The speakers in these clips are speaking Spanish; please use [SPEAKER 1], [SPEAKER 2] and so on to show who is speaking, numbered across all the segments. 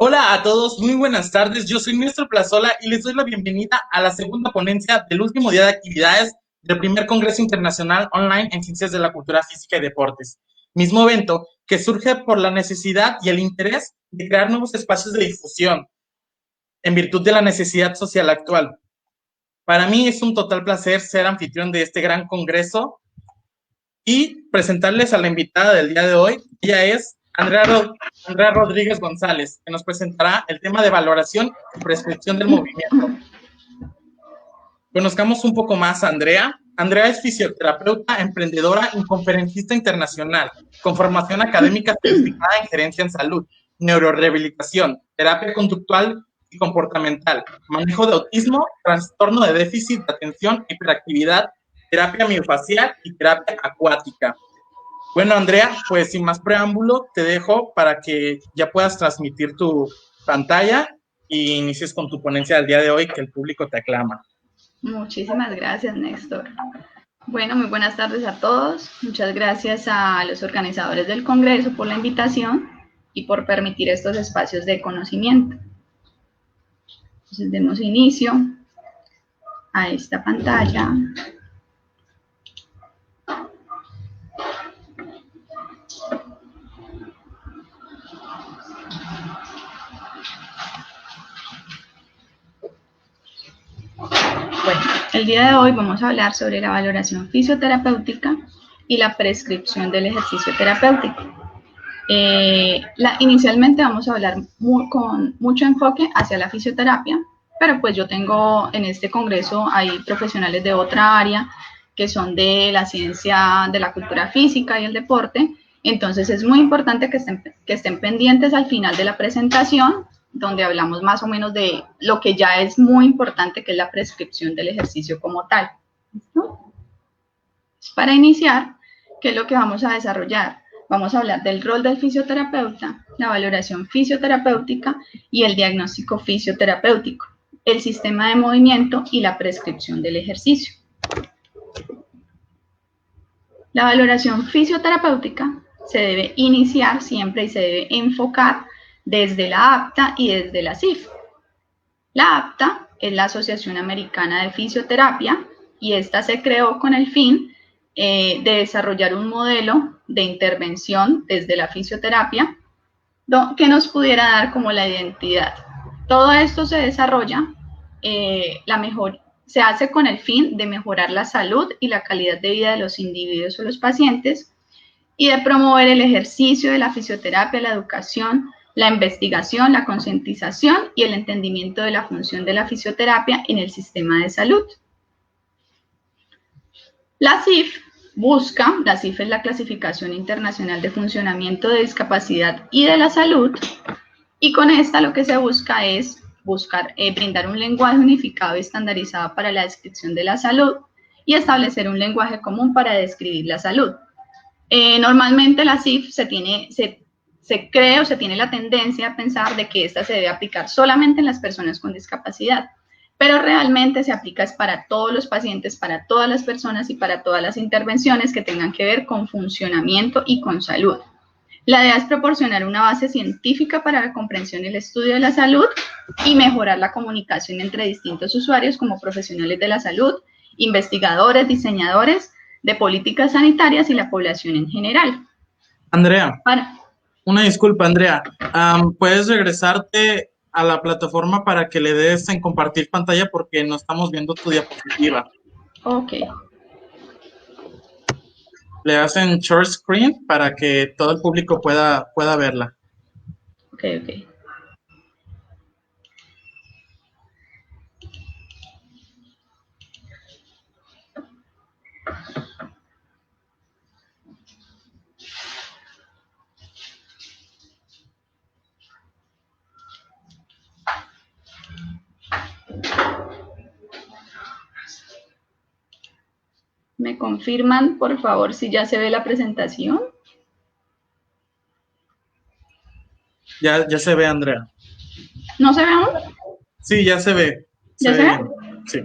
[SPEAKER 1] Hola a todos, muy buenas tardes. Yo soy Néstor Plazola y les doy la bienvenida a la segunda ponencia del último día de actividades del primer Congreso Internacional Online en Ciencias de la Cultura Física y Deportes. Mismo evento que surge por la necesidad y el interés de crear nuevos espacios de difusión en virtud de la necesidad social actual. Para mí es un total placer ser anfitrión de este gran congreso y presentarles a la invitada del día de hoy. Ella es Andrea Rodríguez González, que nos presentará el tema de valoración y prescripción del movimiento. Conozcamos un poco más a Andrea. Andrea es fisioterapeuta, emprendedora y conferencista internacional, con formación académica certificada en gerencia en salud, neurorehabilitación, terapia conductual y comportamental, manejo de autismo, trastorno de déficit de atención, hiperactividad, terapia miofacial y terapia acuática. Bueno, Andrea, pues sin más preámbulo, te dejo para que ya puedas transmitir tu pantalla y inicies con tu ponencia del día de hoy, que el público te aclama.
[SPEAKER 2] Muchísimas gracias, Néstor. Bueno, muy buenas tardes a todos. Muchas gracias a los organizadores del Congreso por la invitación y por permitir estos espacios de conocimiento. Entonces, demos inicio a esta pantalla. Bueno, el día de hoy vamos a hablar sobre la valoración fisioterapéutica y la prescripción del ejercicio terapéutico. Inicialmente vamos a hablar con mucho enfoque hacia la fisioterapia, pero pues yo tengo en este congreso, hay profesionales de otra área que son de la ciencia de la cultura física y el deporte, entonces es muy importante que estén pendientes al final de la presentación, donde hablamos más o menos de lo que ya es muy importante, que es la prescripción del ejercicio como tal. ¿Listo? Para iniciar, ¿qué es lo que vamos a desarrollar? Vamos a hablar del rol del fisioterapeuta, la valoración fisioterapéutica y el diagnóstico fisioterapéutico, el sistema de movimiento y la prescripción del ejercicio. La valoración fisioterapéutica se debe iniciar siempre y se debe enfocar desde la APTA y desde la CIF. La APTA es la Asociación Americana de Fisioterapia y esta se creó con el fin de desarrollar un modelo de intervención desde la fisioterapia que nos pudiera dar como la identidad. Todo esto se desarrolla, se hace con el fin de mejorar la salud y la calidad de vida de los individuos o los pacientes y de promover el ejercicio de la fisioterapia, la educación, la investigación, la concientización y el entendimiento de la función de la fisioterapia en el sistema de salud. La CIF es la Clasificación Internacional de Funcionamiento de Discapacidad y de la Salud, y con esta lo que se busca es brindar un lenguaje unificado y estandarizado para la descripción de la salud y establecer un lenguaje común para describir la salud. Normalmente la CIF se cree o se tiene la tendencia a pensar de que esta se debe aplicar solamente en las personas con discapacidad, pero realmente se aplica para todos los pacientes, para todas las personas y para todas las intervenciones que tengan que ver con funcionamiento y con salud. La idea es proporcionar una base científica para la comprensión y el estudio de la salud y mejorar la comunicación entre distintos usuarios como profesionales de la salud, investigadores, diseñadores de políticas sanitarias y la población en general.
[SPEAKER 1] Andrea, una disculpa, Andrea. ¿Puedes regresarte a la plataforma para que le des en compartir pantalla porque no estamos viendo tu diapositiva?
[SPEAKER 2] Ok.
[SPEAKER 1] Le das en short screen para que todo el público pueda verla.
[SPEAKER 2] Ok. ¿Me confirman, por favor, si ya se ve la presentación?
[SPEAKER 1] Ya se ve, Andrea.
[SPEAKER 2] ¿No se ve aún?
[SPEAKER 1] Sí, ya se ve.
[SPEAKER 2] ¿Ya se ve?
[SPEAKER 1] Sí,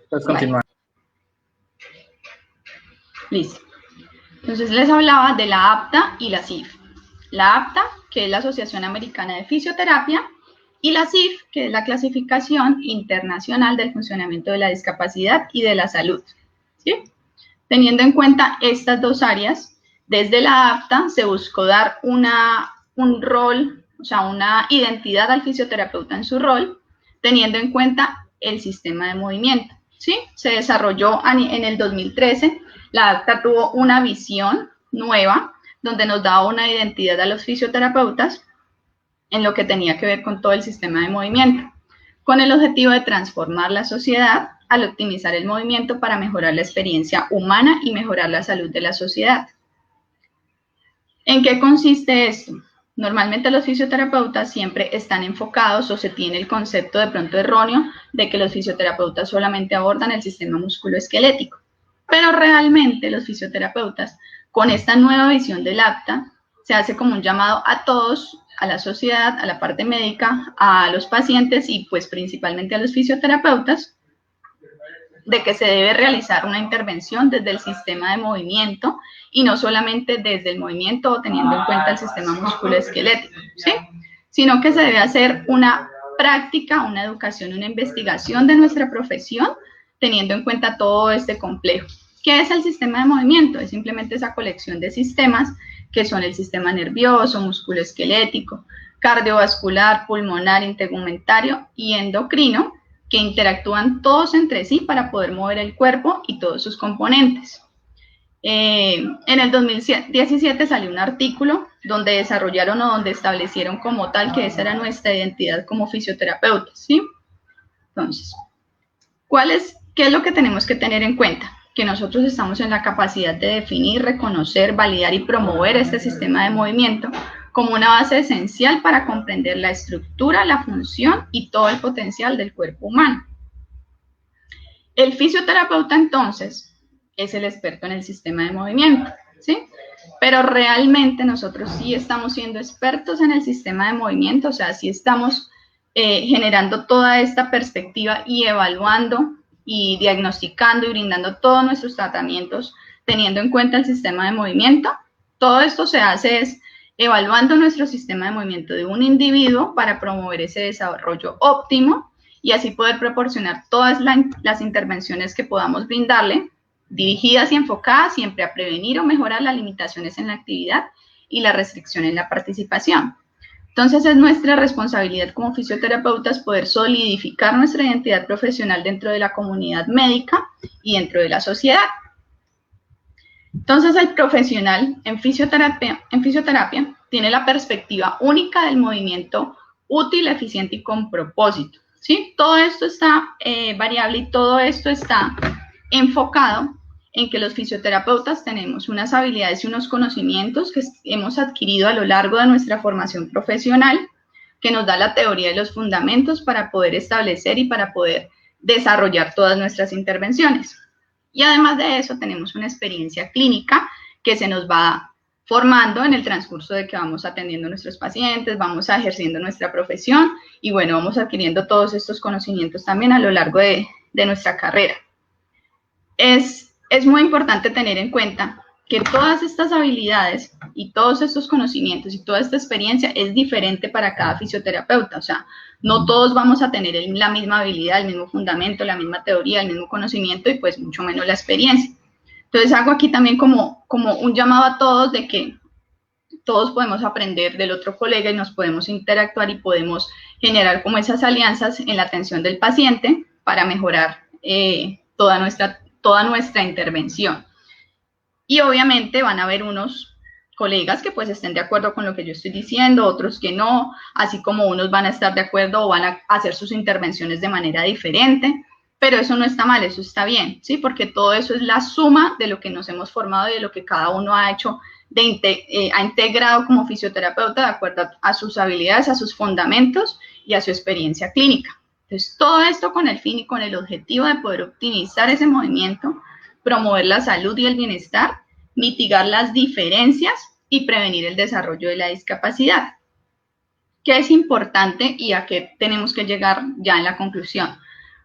[SPEAKER 1] puedes continuar.
[SPEAKER 2] Vale. Listo. Entonces les hablaba de la APTA y la CIF. La APTA, que es la Asociación Americana de Fisioterapia, y la CIF, que es la Clasificación Internacional del Funcionamiento de la Discapacidad y de la Salud. ¿Sí? Teniendo en cuenta estas dos áreas, desde la APTA se buscó dar un rol, o sea, una identidad al fisioterapeuta en su rol, teniendo en cuenta el sistema de movimiento. ¿Sí? Se desarrolló en el 2013, la APTA tuvo una visión nueva, donde nos daba una identidad a los fisioterapeutas en lo que tenía que ver con todo el sistema de movimiento, con el objetivo de transformar la sociedad al optimizar el movimiento para mejorar la experiencia humana y mejorar la salud de la sociedad. ¿En qué consiste esto? Normalmente los fisioterapeutas siempre están enfocados o se tiene el concepto de pronto erróneo de que los fisioterapeutas solamente abordan el sistema musculoesquelético, pero realmente los fisioterapeutas con esta nueva visión del APTA se hace como un llamado a todos, a la sociedad, a la parte médica, a los pacientes y pues principalmente a los fisioterapeutas, de que se debe realizar una intervención desde el sistema de movimiento y no solamente desde el movimiento o teniendo en cuenta el sistema musculoesquelético, ¿sí? Sino que se debe hacer una práctica, una educación, una investigación de nuestra profesión teniendo en cuenta todo este complejo. ¿Qué es el sistema de movimiento? Es simplemente esa colección de sistemas que son el sistema nervioso, musculoesquelético, cardiovascular, pulmonar, integumentario y endocrino, que interactúan todos entre sí para poder mover el cuerpo y todos sus componentes. En el 2017 salió un artículo donde desarrollaron o donde establecieron como tal que esa era nuestra identidad como fisioterapeutas, ¿sí? Entonces, ¿qué es lo que tenemos que tener en cuenta? Que nosotros estamos en la capacidad de definir, reconocer, validar y promover este sistema de movimiento como una base esencial para comprender la estructura, la función y todo el potencial del cuerpo humano. El fisioterapeuta, entonces, es el experto en el sistema de movimiento, ¿sí? Pero realmente nosotros sí estamos siendo expertos en el sistema de movimiento, o sea, sí estamos generando toda esta perspectiva y evaluando y diagnosticando y brindando todos nuestros tratamientos teniendo en cuenta el sistema de movimiento. Todo esto se hace evaluando nuestro sistema de movimiento de un individuo para promover ese desarrollo óptimo y así poder proporcionar todas las intervenciones que podamos brindarle, dirigidas y enfocadas siempre a prevenir o mejorar las limitaciones en la actividad y la restricción en la participación. Entonces es nuestra responsabilidad como fisioterapeutas poder solidificar nuestra identidad profesional dentro de la comunidad médica y dentro de la sociedad. Entonces, el profesional en fisioterapia tiene la perspectiva única del movimiento útil, eficiente y con propósito, ¿sí? Todo esto está variable y todo esto está enfocado en que los fisioterapeutas tenemos unas habilidades y unos conocimientos que hemos adquirido a lo largo de nuestra formación profesional, que nos da la teoría de los fundamentos para poder establecer y para poder desarrollar todas nuestras intervenciones. Y además de eso, tenemos una experiencia clínica que se nos va formando en el transcurso de que vamos atendiendo a nuestros pacientes, vamos ejerciendo nuestra profesión y bueno, vamos adquiriendo todos estos conocimientos también a lo largo de nuestra carrera. Es muy importante tener en cuenta que todas estas habilidades y todos estos conocimientos y toda esta experiencia es diferente para cada fisioterapeuta, o sea, no todos vamos a tener la misma habilidad, el mismo fundamento, la misma teoría, el mismo conocimiento y pues mucho menos la experiencia. Entonces hago aquí también como un llamado a todos de que todos podemos aprender del otro colega y nos podemos interactuar y podemos generar como esas alianzas en la atención del paciente para mejorar toda nuestra intervención. Y obviamente van a haber unos colegas que pues estén de acuerdo con lo que yo estoy diciendo, otros que no, así como unos van a estar de acuerdo o van a hacer sus intervenciones de manera diferente, pero eso no está mal, eso está bien, ¿sí? Porque todo eso es la suma de lo que nos hemos formado y de lo que cada uno ha hecho, ha integrado como fisioterapeuta de acuerdo a sus habilidades, a sus fundamentos y a su experiencia clínica. Entonces, todo esto con el fin y con el objetivo de poder optimizar ese movimiento, promover la salud y el bienestar, mitigar las diferencias y prevenir el desarrollo de la discapacidad. ¿Qué es importante y a qué tenemos que llegar ya en la conclusión?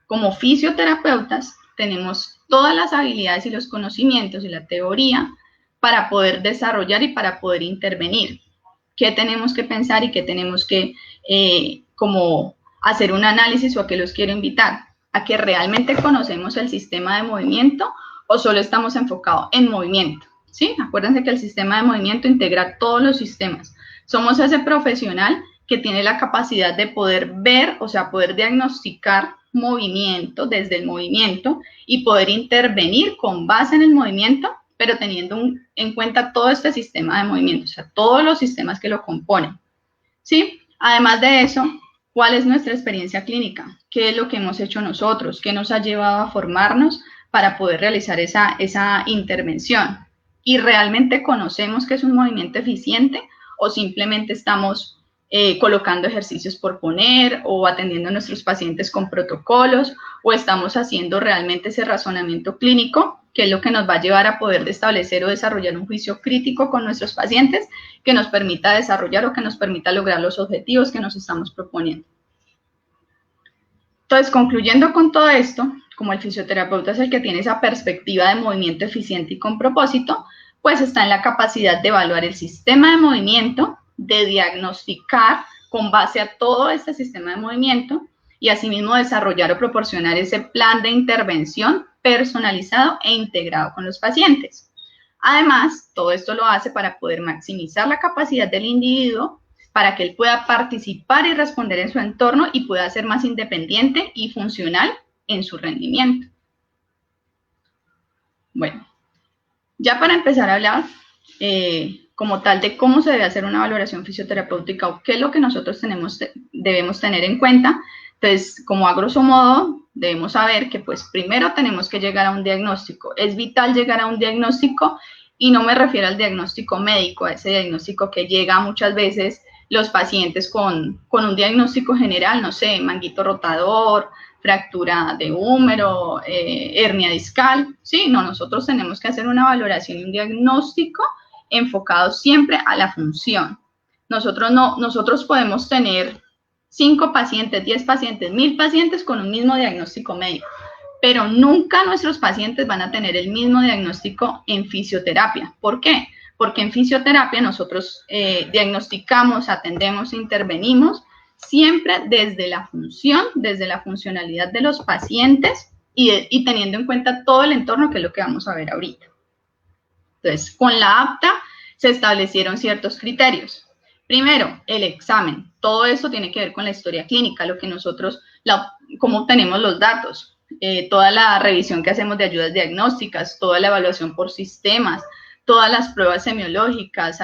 [SPEAKER 2] Como fisioterapeutas tenemos todas las habilidades y los conocimientos y la teoría para poder desarrollar y para poder intervenir. ¿Qué tenemos que pensar y qué tenemos que como hacer un análisis o a qué los quiero invitar, a que realmente conocemos el sistema de movimiento o solo estamos enfocados en movimiento, ¿sí? Acuérdense que el sistema de movimiento integra todos los sistemas. Somos ese profesional que tiene la capacidad de poder ver, o sea, poder diagnosticar movimiento desde el movimiento y poder intervenir con base en el movimiento, pero teniendo en cuenta todo este sistema de movimiento, o sea, todos los sistemas que lo componen, ¿sí? Además de eso, ¿cuál es nuestra experiencia clínica? ¿Qué es lo que hemos hecho nosotros? ¿Qué nos ha llevado a formarnos para poder realizar esa intervención? ¿Y realmente conocemos que es un movimiento eficiente o simplemente estamos colocando ejercicios por poner o atendiendo a nuestros pacientes con protocolos o estamos haciendo realmente ese razonamiento clínico, que es lo que nos va a llevar a poder establecer o desarrollar un juicio crítico con nuestros pacientes que nos permita desarrollar o que nos permita lograr los objetivos que nos estamos proponiendo? Entonces, concluyendo con todo esto, como el fisioterapeuta es el que tiene esa perspectiva de movimiento eficiente y con propósito, pues está en la capacidad de evaluar el sistema de movimiento, de diagnosticar con base a todo este sistema de movimiento y asimismo desarrollar o proporcionar ese plan de intervención personalizado e integrado con los pacientes. Además, todo esto lo hace para poder maximizar la capacidad del individuo para que él pueda participar y responder en su entorno y pueda ser más independiente y funcional en su rendimiento. Bueno, ya para empezar a hablar como tal de cómo se debe hacer una valoración fisioterapéutica o qué es lo que nosotros debemos tener en cuenta, entonces, como a grosso modo, debemos saber que pues primero tenemos que llegar a un diagnóstico. Es vital llegar a un diagnóstico y no me refiero al diagnóstico médico, a ese diagnóstico que llega muchas veces los pacientes con un diagnóstico general, no sé, manguito rotador, fractura de húmero, hernia discal, ¿sí? No, nosotros tenemos que hacer una valoración y un diagnóstico enfocado siempre a la función. Nosotros podemos tener 5 pacientes, 10 pacientes, 1000 pacientes con un mismo diagnóstico médico, pero nunca nuestros pacientes van a tener el mismo diagnóstico en fisioterapia. ¿Por qué? Porque en fisioterapia nosotros diagnosticamos, atendemos, intervenimos siempre desde la función, desde la funcionalidad de los pacientes y teniendo en cuenta todo el entorno, que es lo que vamos a ver ahorita. Entonces, con la APTA se establecieron ciertos criterios. Primero, el examen. Todo esto tiene que ver con la historia clínica, lo que nosotros, cómo obtenemos los datos, toda la revisión que hacemos de ayudas diagnósticas, toda la evaluación por sistemas, todas las pruebas semiológicas,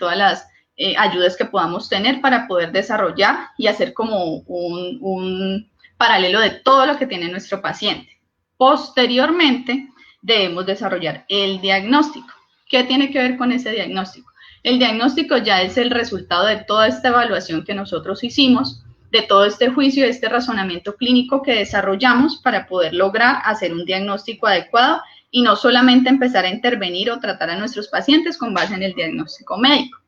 [SPEAKER 2] todas las ayudas que podamos tener para poder desarrollar y hacer como un paralelo de todo lo que tiene nuestro paciente. Posteriormente, debemos desarrollar el diagnóstico. ¿Qué tiene que ver con ese diagnóstico? El diagnóstico ya es el resultado de toda esta evaluación que nosotros hicimos, de todo este juicio, de este razonamiento clínico que desarrollamos para poder lograr hacer un diagnóstico adecuado y no solamente empezar a intervenir o tratar a nuestros pacientes con base en el diagnóstico médico.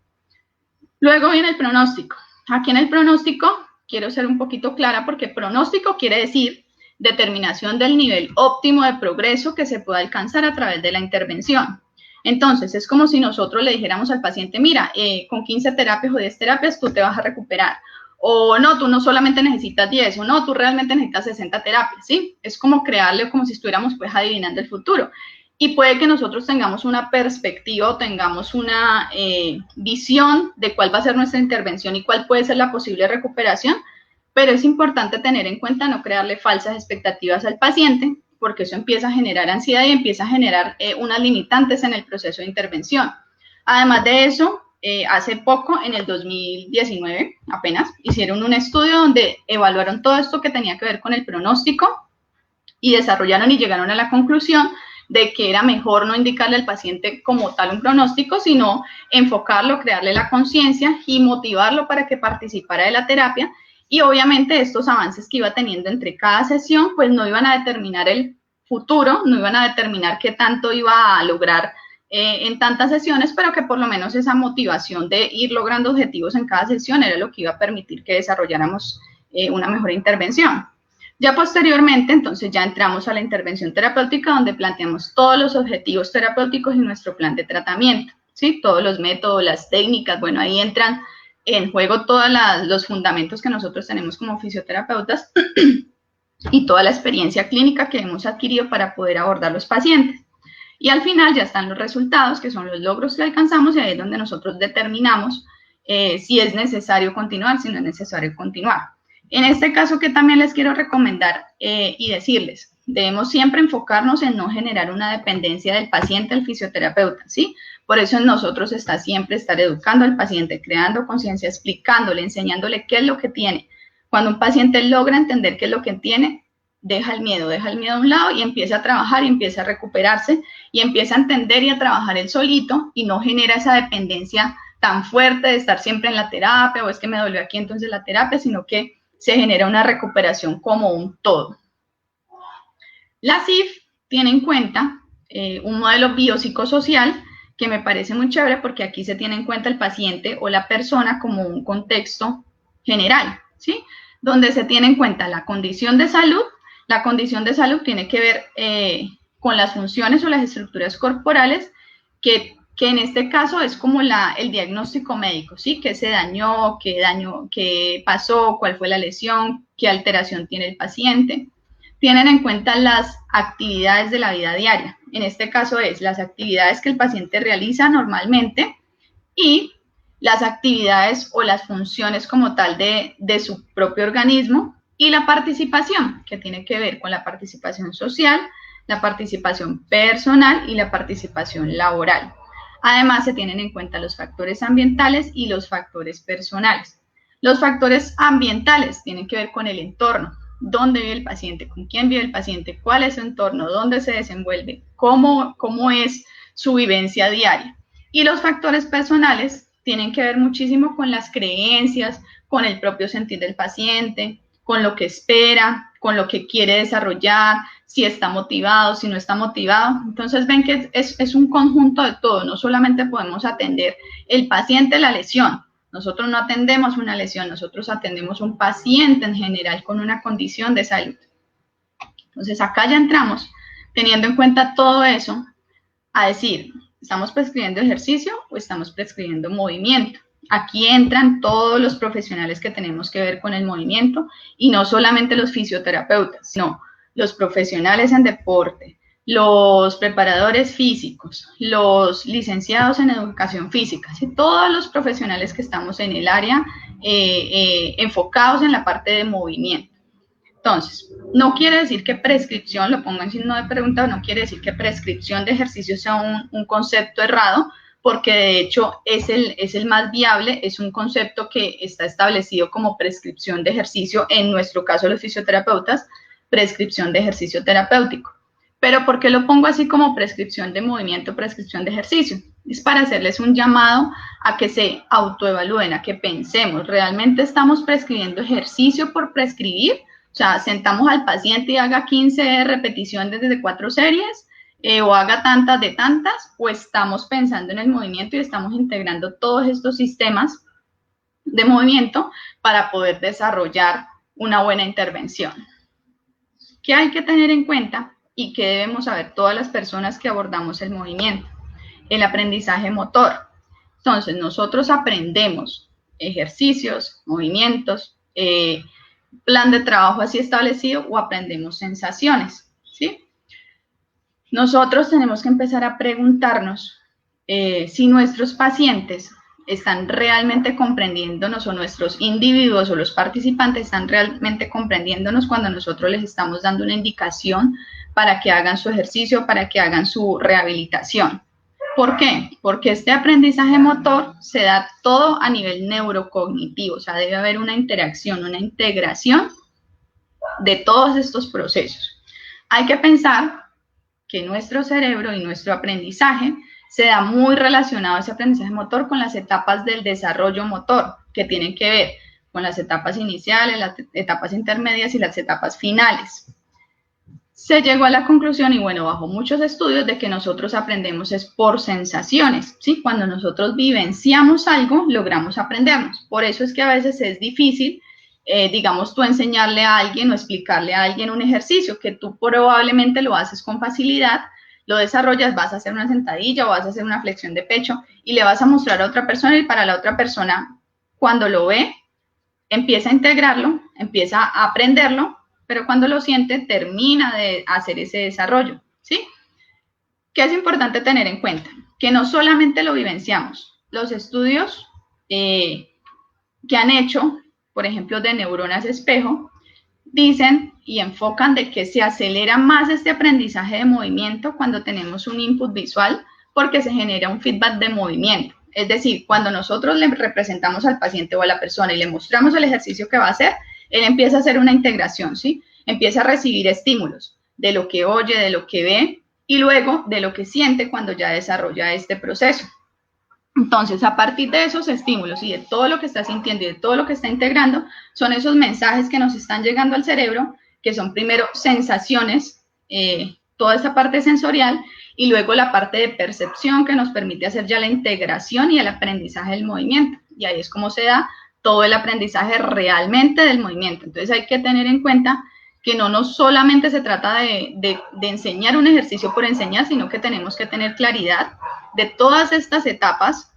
[SPEAKER 2] Luego viene el pronóstico. Aquí en el pronóstico quiero ser un poquito clara porque pronóstico quiere decir determinación del nivel óptimo de progreso que se pueda alcanzar a través de la intervención. Entonces, es como si nosotros le dijéramos al paciente, mira, con 15 terapias o 10 terapias tú te vas a recuperar. O no, tú no solamente necesitas 10, o no, tú realmente necesitas 60 terapias, ¿sí? Es como crearle, como si estuviéramos pues adivinando el futuro. Y puede que nosotros tengamos una perspectiva o tengamos una visión de cuál va a ser nuestra intervención y cuál puede ser la posible recuperación, pero es importante tener en cuenta no crearle falsas expectativas al paciente, porque eso empieza a generar ansiedad y empieza a generar unas limitantes en el proceso de intervención. Además de eso, hace poco, en el 2019, apenas, hicieron un estudio donde evaluaron todo esto que tenía que ver con el pronóstico y desarrollaron y llegaron a la conclusión de que era mejor no indicarle al paciente como tal un pronóstico, sino enfocarlo, crearle la conciencia y motivarlo para que participara de la terapia. Y obviamente estos avances que iba teniendo entre cada sesión, pues no iban a determinar el futuro, no iban a determinar qué tanto iba a lograr en tantas sesiones, pero que por lo menos esa motivación de ir logrando objetivos en cada sesión era lo que iba a permitir que desarrolláramos una mejor intervención. Ya posteriormente, entonces ya entramos a la intervención terapéutica, donde planteamos todos los objetivos terapéuticos y nuestro plan de tratamiento, ¿sí? Todos los métodos, las técnicas, bueno, ahí entran en juego todos los fundamentos que nosotros tenemos como fisioterapeutas y toda la experiencia clínica que hemos adquirido para poder abordar los pacientes. Y al final ya están los resultados, que son los logros que alcanzamos, y ahí es donde nosotros determinamos si es necesario continuar, si no es necesario continuar. En este caso, que también les quiero recomendar y decirles, debemos siempre enfocarnos en no generar una dependencia del paciente al fisioterapeuta, ¿sí? Por eso en nosotros está siempre estar educando al paciente, creando conciencia, explicándole, enseñándole qué es lo que tiene. Cuando un paciente logra entender qué es lo que tiene, deja el miedo a un lado y empieza a trabajar y empieza a recuperarse y empieza a entender y a trabajar él solito y no genera esa dependencia tan fuerte de estar siempre en la terapia o es que me dolió aquí entonces la terapia, sino que se genera una recuperación como un todo. La CIF tiene en cuenta un modelo biopsicosocial que me parece muy chévere porque aquí se tiene en cuenta el paciente o la persona como un contexto general, ¿sí? Donde se tiene en cuenta la condición de salud. La condición de salud tiene que ver con las funciones o las estructuras corporales que en este caso es como el diagnóstico médico, ¿sí? ¿Qué se dañó? ¿Qué pasó? ¿Cuál fue la lesión? ¿Qué alteración tiene el paciente? Tienen en cuenta las actividades de la vida diaria. En este caso es las actividades que el paciente realiza normalmente y las actividades o las funciones como tal de su propio organismo y la participación, que tiene que ver con la participación social, la participación personal y la participación laboral. Además, se tienen en cuenta los factores ambientales y los factores personales. Los factores ambientales tienen que ver con el entorno, dónde vive el paciente, con quién vive el paciente, cuál es su entorno, dónde se desenvuelve, cómo es su vivencia diaria. Y los factores personales tienen que ver muchísimo con las creencias, con el propio sentir del paciente, con lo que espera, con lo que quiere desarrollar, si está motivado, si no está motivado. Entonces ven que es un conjunto de todo, no solamente podemos atender el paciente la lesión. Nosotros no atendemos una lesión, nosotros atendemos un paciente en general con una condición de salud. Entonces acá ya entramos, teniendo en cuenta todo eso, a decir, ¿estamos prescribiendo ejercicio o estamos prescribiendo movimiento? Aquí entran todos los profesionales que tenemos que ver con el movimiento y no solamente los fisioterapeutas, sino los profesionales en deporte, los preparadores físicos, los licenciados en educación física, ¿sí? Todos los profesionales que estamos en el área enfocados en la parte de movimiento. Entonces, no quiere decir que prescripción, lo pongo en signo de pregunta, no quiere decir que prescripción de ejercicio sea un concepto errado, porque de hecho es el más viable, es un concepto que está establecido como prescripción de ejercicio, en nuestro caso los fisioterapeutas, prescripción de ejercicio terapéutico. Pero ¿por qué lo pongo así como prescripción de movimiento, prescripción de ejercicio? Es para hacerles un llamado a que se autoevalúen, a que pensemos, ¿realmente estamos prescribiendo ejercicio por prescribir? O sea, sentamos al paciente y haga 15 repeticiones de 4 series, o haga tantas de tantas, o estamos pensando en el movimiento y estamos integrando todos estos sistemas de movimiento para poder desarrollar una buena intervención. ¿Qué hay que tener en cuenta y qué debemos saber todas las personas que abordamos el movimiento? El aprendizaje motor. Entonces, nosotros aprendemos ejercicios, movimientos, plan de trabajo así establecido o aprendemos sensaciones, ¿sí? Nosotros tenemos que empezar a preguntarnos si nuestros pacientes están realmente comprendiéndonos o nuestros individuos o los participantes están realmente comprendiéndonos cuando nosotros les estamos dando una indicación para que hagan su ejercicio, para que hagan su rehabilitación. ¿Por qué? Porque este aprendizaje motor se da todo a nivel neurocognitivo, o sea, debe haber una interacción, una integración de todos estos procesos. Hay que pensar que nuestro cerebro y nuestro aprendizaje se da muy relacionado ese aprendizaje motor con las etapas del desarrollo motor, que tienen que ver con las etapas iniciales, las etapas intermedias y las etapas finales. Se llegó a la conclusión, y bueno, bajo muchos estudios, de que nosotros aprendemos es por sensaciones, ¿sí? Cuando nosotros vivenciamos algo, logramos aprendernos. Por eso es que a veces es difícil, digamos, tú enseñarle a alguien o explicarle a alguien un ejercicio que tú probablemente lo haces con facilidad, lo desarrollas, vas a hacer una sentadilla o vas a hacer una flexión de pecho y le vas a mostrar a otra persona y para la otra persona cuando lo ve, empieza a integrarlo, empieza a aprenderlo, pero cuando lo siente, termina de hacer ese desarrollo, ¿sí? ¿Qué es importante tener en cuenta? Que no solamente lo vivenciamos. Los estudios que han hecho, por ejemplo, de neuronas espejo, dicen y enfocan de que se acelera más este aprendizaje de movimiento cuando tenemos un input visual porque se genera un feedback de movimiento. Es decir, cuando nosotros le representamos al paciente o a la persona y le mostramos el ejercicio que va a hacer, él empieza a hacer una integración, ¿sí? Empieza a recibir estímulos de lo que oye, de lo que ve y luego de lo que siente cuando ya desarrolla este proceso. Entonces, a partir de esos estímulos y de todo lo que está sintiendo y de todo lo que está integrando, son esos mensajes que nos están llegando al cerebro, que son primero sensaciones, toda esa parte sensorial, y luego la parte de percepción que nos permite hacer ya la integración y el aprendizaje del movimiento. Y ahí es como se da todo el aprendizaje realmente del movimiento. Entonces, hay que tener en cuenta que no solamente se trata de enseñar un ejercicio por enseñar, sino que tenemos que tener claridad de todas estas etapas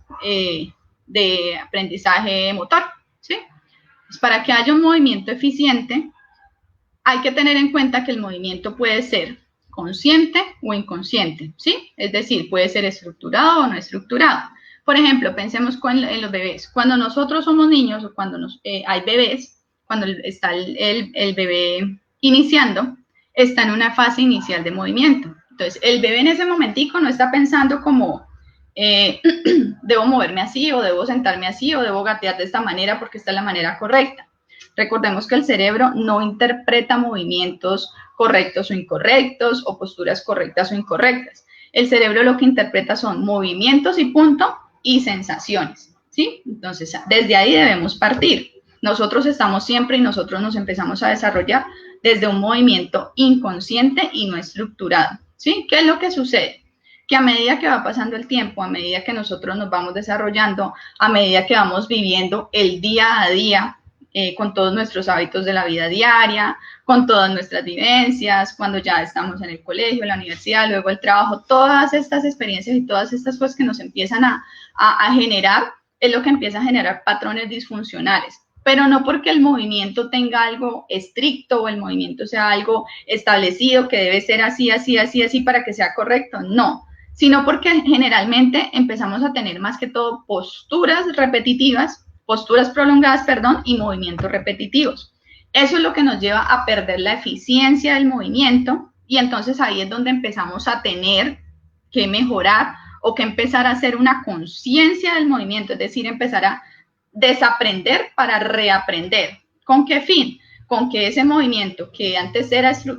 [SPEAKER 2] de aprendizaje motor, ¿sí? Pues para que haya un movimiento eficiente, hay que tener en cuenta que el movimiento puede ser consciente o inconsciente, ¿sí? Es decir, puede ser estructurado o no estructurado. Por ejemplo, pensemos en los bebés. Cuando nosotros somos niños o cuando hay bebés, cuando está el bebé iniciando, está en una fase inicial de movimiento. Entonces, el bebé en ese momentico no está pensando como, debo moverme así, o debo sentarme así, o debo gatear de esta manera porque esta es la manera correcta. Recordemos que el cerebro no interpreta movimientos correctos o incorrectos, o posturas correctas o incorrectas. El cerebro lo que interpreta son movimientos y punto, y sensaciones, ¿sí? Entonces, desde ahí debemos partir. Nosotros estamos siempre y nosotros nos empezamos a desarrollar desde un movimiento inconsciente y no estructurado, ¿sí? ¿Qué es lo que sucede? Que a medida que va pasando el tiempo, a medida que nosotros nos vamos desarrollando, a medida que vamos viviendo el día a día, con todos nuestros hábitos de la vida diaria, con todas nuestras vivencias, cuando ya estamos en el colegio, en la universidad, luego el trabajo, todas estas experiencias y todas estas cosas que nos empiezan a generar, es lo que empieza a generar patrones disfuncionales. Pero no porque el movimiento tenga algo estricto o el movimiento sea algo establecido que debe ser así, así, así, así para que sea correcto, no, sino porque generalmente empezamos a tener más que todo posturas repetitivas, posturas prolongadas, perdón, y movimientos repetitivos. Eso es lo que nos lleva a perder la eficiencia del movimiento y entonces ahí es donde empezamos a tener que mejorar o que empezar a hacer una conciencia del movimiento, es decir, empezar a desaprender para reaprender. ¿Con qué fin? Con que ese movimiento que antes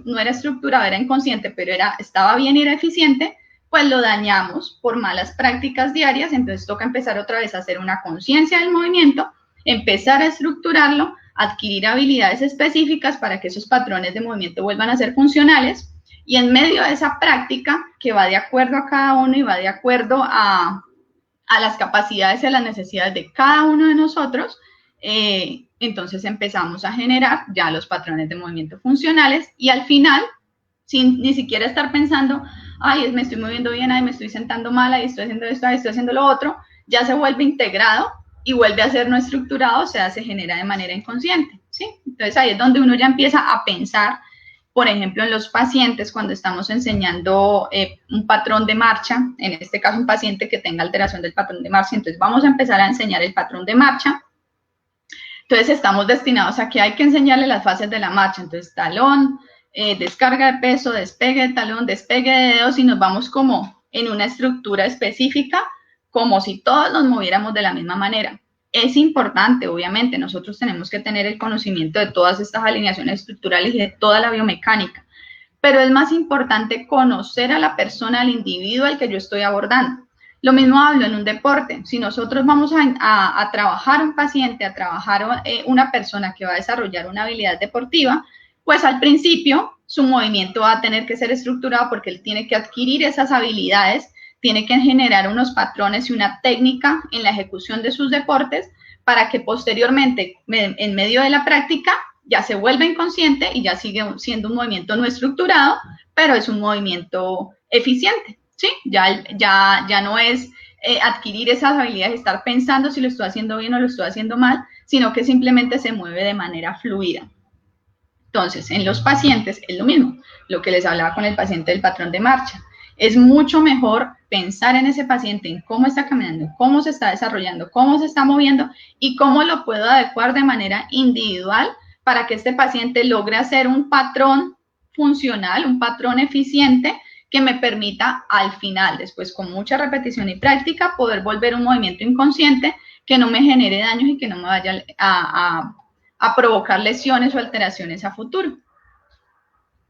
[SPEAKER 2] no era estructurado, era inconsciente, pero estaba bien y era eficiente, pues lo dañamos por malas prácticas diarias, entonces toca empezar otra vez a hacer una conciencia del movimiento, empezar a estructurarlo, adquirir habilidades específicas para que esos patrones de movimiento vuelvan a ser funcionales, y en medio de esa práctica, que va de acuerdo a cada uno y va de acuerdo a las capacidades y a las necesidades de cada uno de nosotros, entonces empezamos a generar ya los patrones de movimiento funcionales y al final, sin ni siquiera estar pensando, ay, me estoy moviendo bien, ay, me estoy sentando mal, ay, estoy haciendo esto, ay, estoy haciendo lo otro, ya se vuelve integrado y vuelve a ser no estructurado, o sea, se genera de manera inconsciente, ¿sí? Entonces ahí es donde uno ya empieza a pensar, por ejemplo, en los pacientes cuando estamos enseñando un patrón de marcha, en este caso un paciente que tenga alteración del patrón de marcha, entonces vamos a empezar a enseñar el patrón de marcha. Entonces estamos destinados a que hay que enseñarle las fases de la marcha, entonces talón, descarga de peso, despegue de talón, despegue de dedos y nos vamos como en una estructura específica, como si todos nos moviéramos de la misma manera. Es importante, obviamente, nosotros tenemos que tener el conocimiento de todas estas alineaciones estructurales y de toda la biomecánica, pero es más importante conocer a la persona, al individuo al que yo estoy abordando. Lo mismo hablo en un deporte. Si nosotros vamos a trabajar un paciente, a trabajar una persona que va a desarrollar una habilidad deportiva, pues al principio su movimiento va a tener que ser estructurado porque él tiene que adquirir esas habilidades, tiene que generar unos patrones y una técnica en la ejecución de sus deportes para que posteriormente, en medio de la práctica, ya se vuelva inconsciente y ya sigue siendo un movimiento no estructurado, pero es un movimiento eficiente, ¿sí? Ya no es adquirir esas habilidades, estar pensando si lo estoy haciendo bien o lo estoy haciendo mal, sino que simplemente se mueve de manera fluida. Entonces, en los pacientes es lo mismo, lo que les hablaba con el paciente del patrón de marcha. Es mucho mejor pensar en ese paciente, en cómo está caminando, cómo se está desarrollando, cómo se está moviendo y cómo lo puedo adecuar de manera individual para que este paciente logre hacer un patrón funcional, un patrón eficiente que me permita al final, después con mucha repetición y práctica, poder volver un movimiento inconsciente que no me genere daños y que no me vaya a provocar lesiones o alteraciones a futuro.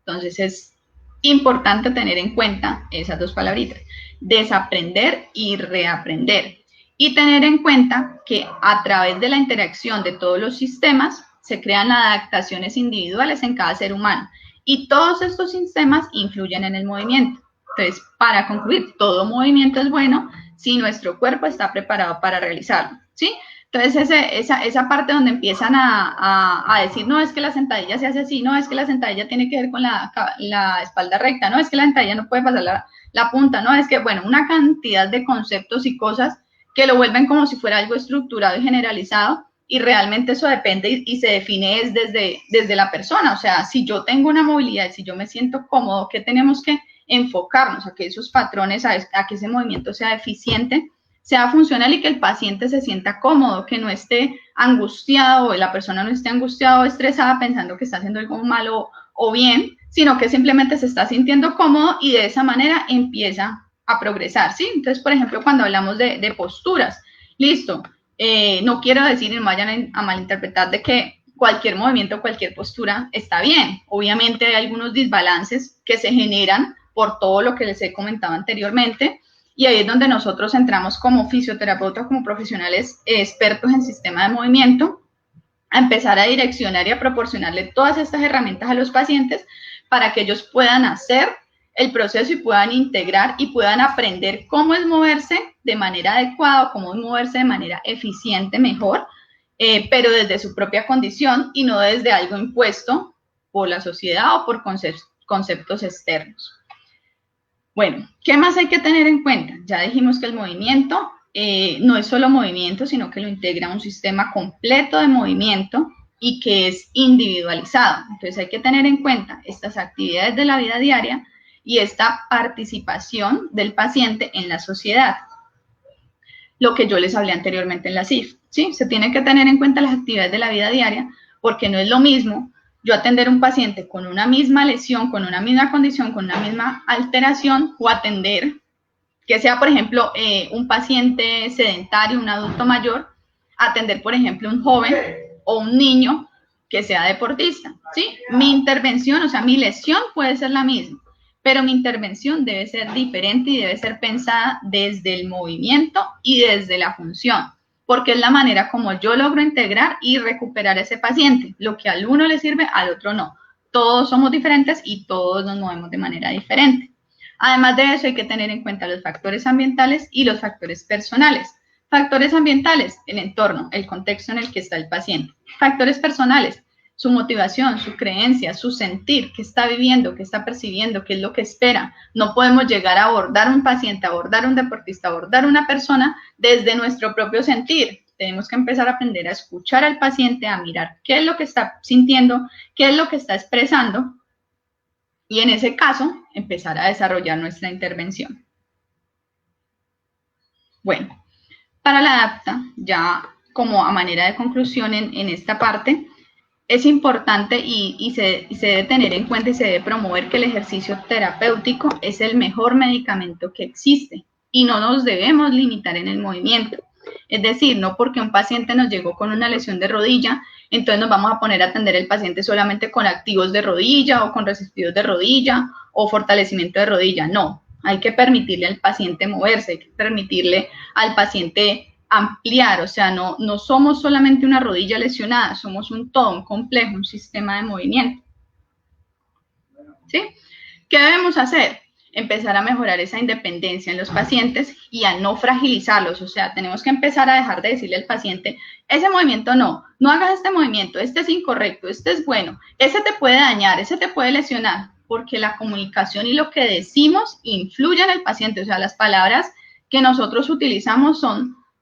[SPEAKER 2] Entonces es importante tener en cuenta esas dos palabritas, desaprender y reaprender. Y tener en cuenta que a través de la interacción de todos los sistemas se crean adaptaciones individuales en cada ser humano. Y todos estos sistemas influyen en el movimiento. Entonces, para concluir, todo movimiento es bueno si nuestro cuerpo está preparado para realizarlo, ¿sí? Entonces, esa parte donde empiezan a decir, no, es que la sentadilla se hace así, no, es que la sentadilla tiene que ver con la espalda recta, no, es que la sentadilla no puede pasar la punta, no, es que, bueno, una cantidad de conceptos y cosas que lo vuelven como si fuera algo estructurado y generalizado, y realmente eso depende y se define es desde la persona. O sea, si yo tengo una movilidad, si yo me siento cómodo, ¿qué tenemos que enfocarnos? A que esos patrones, a que ese movimiento sea eficiente, sea funcional y que el paciente se sienta cómodo, que no esté angustiado, o la persona no esté angustiada o estresada pensando que está haciendo algo malo o bien, sino que simplemente se está sintiendo cómodo y de esa manera empieza a progresar, ¿sí? Entonces, por ejemplo, cuando hablamos de posturas, listo, no quiero decir y no vayan a malinterpretar de que cualquier movimiento, cualquier postura está bien. Obviamente hay algunos desbalances que se generan por todo lo que les he comentado anteriormente, y ahí es donde nosotros entramos como fisioterapeutas, como profesionales expertos en sistema de movimiento, a empezar a direccionar y a proporcionarle todas estas herramientas a los pacientes para que ellos puedan hacer el proceso y puedan integrar y puedan aprender cómo es moverse de manera adecuada, cómo es moverse de manera eficiente, mejor, pero desde su propia condición y no desde algo impuesto por la sociedad o por conceptos externos. Bueno, ¿qué más hay que tener en cuenta? Ya dijimos que el movimiento no es solo movimiento, sino que lo integra un sistema completo de movimiento y que es individualizado. Entonces hay que tener en cuenta estas actividades de la vida diaria y esta participación del paciente en la sociedad. Lo que yo les hablé anteriormente en la CIF, ¿sí? Se tiene que tener en cuenta las actividades de la vida diaria porque no es lo mismo yo atender a un paciente con una misma lesión, con una misma condición, con una misma alteración, o atender que sea, por ejemplo, un paciente sedentario, un adulto mayor, atender, por ejemplo, un joven o un niño que sea deportista, ¿sí? Mi intervención, o sea, mi lesión puede ser la misma, pero mi intervención debe ser diferente y debe ser pensada desde el movimiento y desde la función, porque es la manera como yo logro integrar y recuperar a ese paciente. Lo que al uno le sirve, al otro no. Todos somos diferentes y todos nos movemos de manera diferente. Además de eso, hay que tener en cuenta los factores ambientales y los factores personales. Factores ambientales, el entorno, el contexto en el que está el paciente. Factores personales, su motivación, su creencia, su sentir, qué está viviendo, qué está percibiendo, qué es lo que espera. No podemos llegar a abordar un paciente, abordar un deportista, abordar una persona desde nuestro propio sentir. Tenemos que empezar a aprender a escuchar al paciente, a mirar qué es lo que está sintiendo, qué es lo que está expresando, y en ese caso, empezar a desarrollar nuestra intervención. Bueno, para la adapta, ya como a manera de conclusión en esta parte, es importante y se debe tener en cuenta y se debe promover que el ejercicio terapéutico es el mejor medicamento que existe y no nos debemos limitar en el movimiento. Es decir, no porque un paciente nos llegó con una lesión de rodilla, entonces nos vamos a poner a atender al paciente solamente con activos de rodilla o con resistivos de rodilla o fortalecimiento de rodilla. No, hay que permitirle al paciente moverse, hay que permitirle al paciente ampliar, o sea, no somos solamente una rodilla lesionada, somos un todo, un complejo, un sistema de movimiento. ¿Sí? ¿Qué debemos hacer? Empezar a mejorar esa independencia en los pacientes y a no fragilizarlos. O sea, tenemos que empezar a dejar de decirle al paciente, ese movimiento no hagas este movimiento, este es incorrecto, este es bueno, ese te puede dañar, ese te puede lesionar, porque la comunicación y lo que decimos influye en el paciente. O sea, las palabras que nosotros utilizamos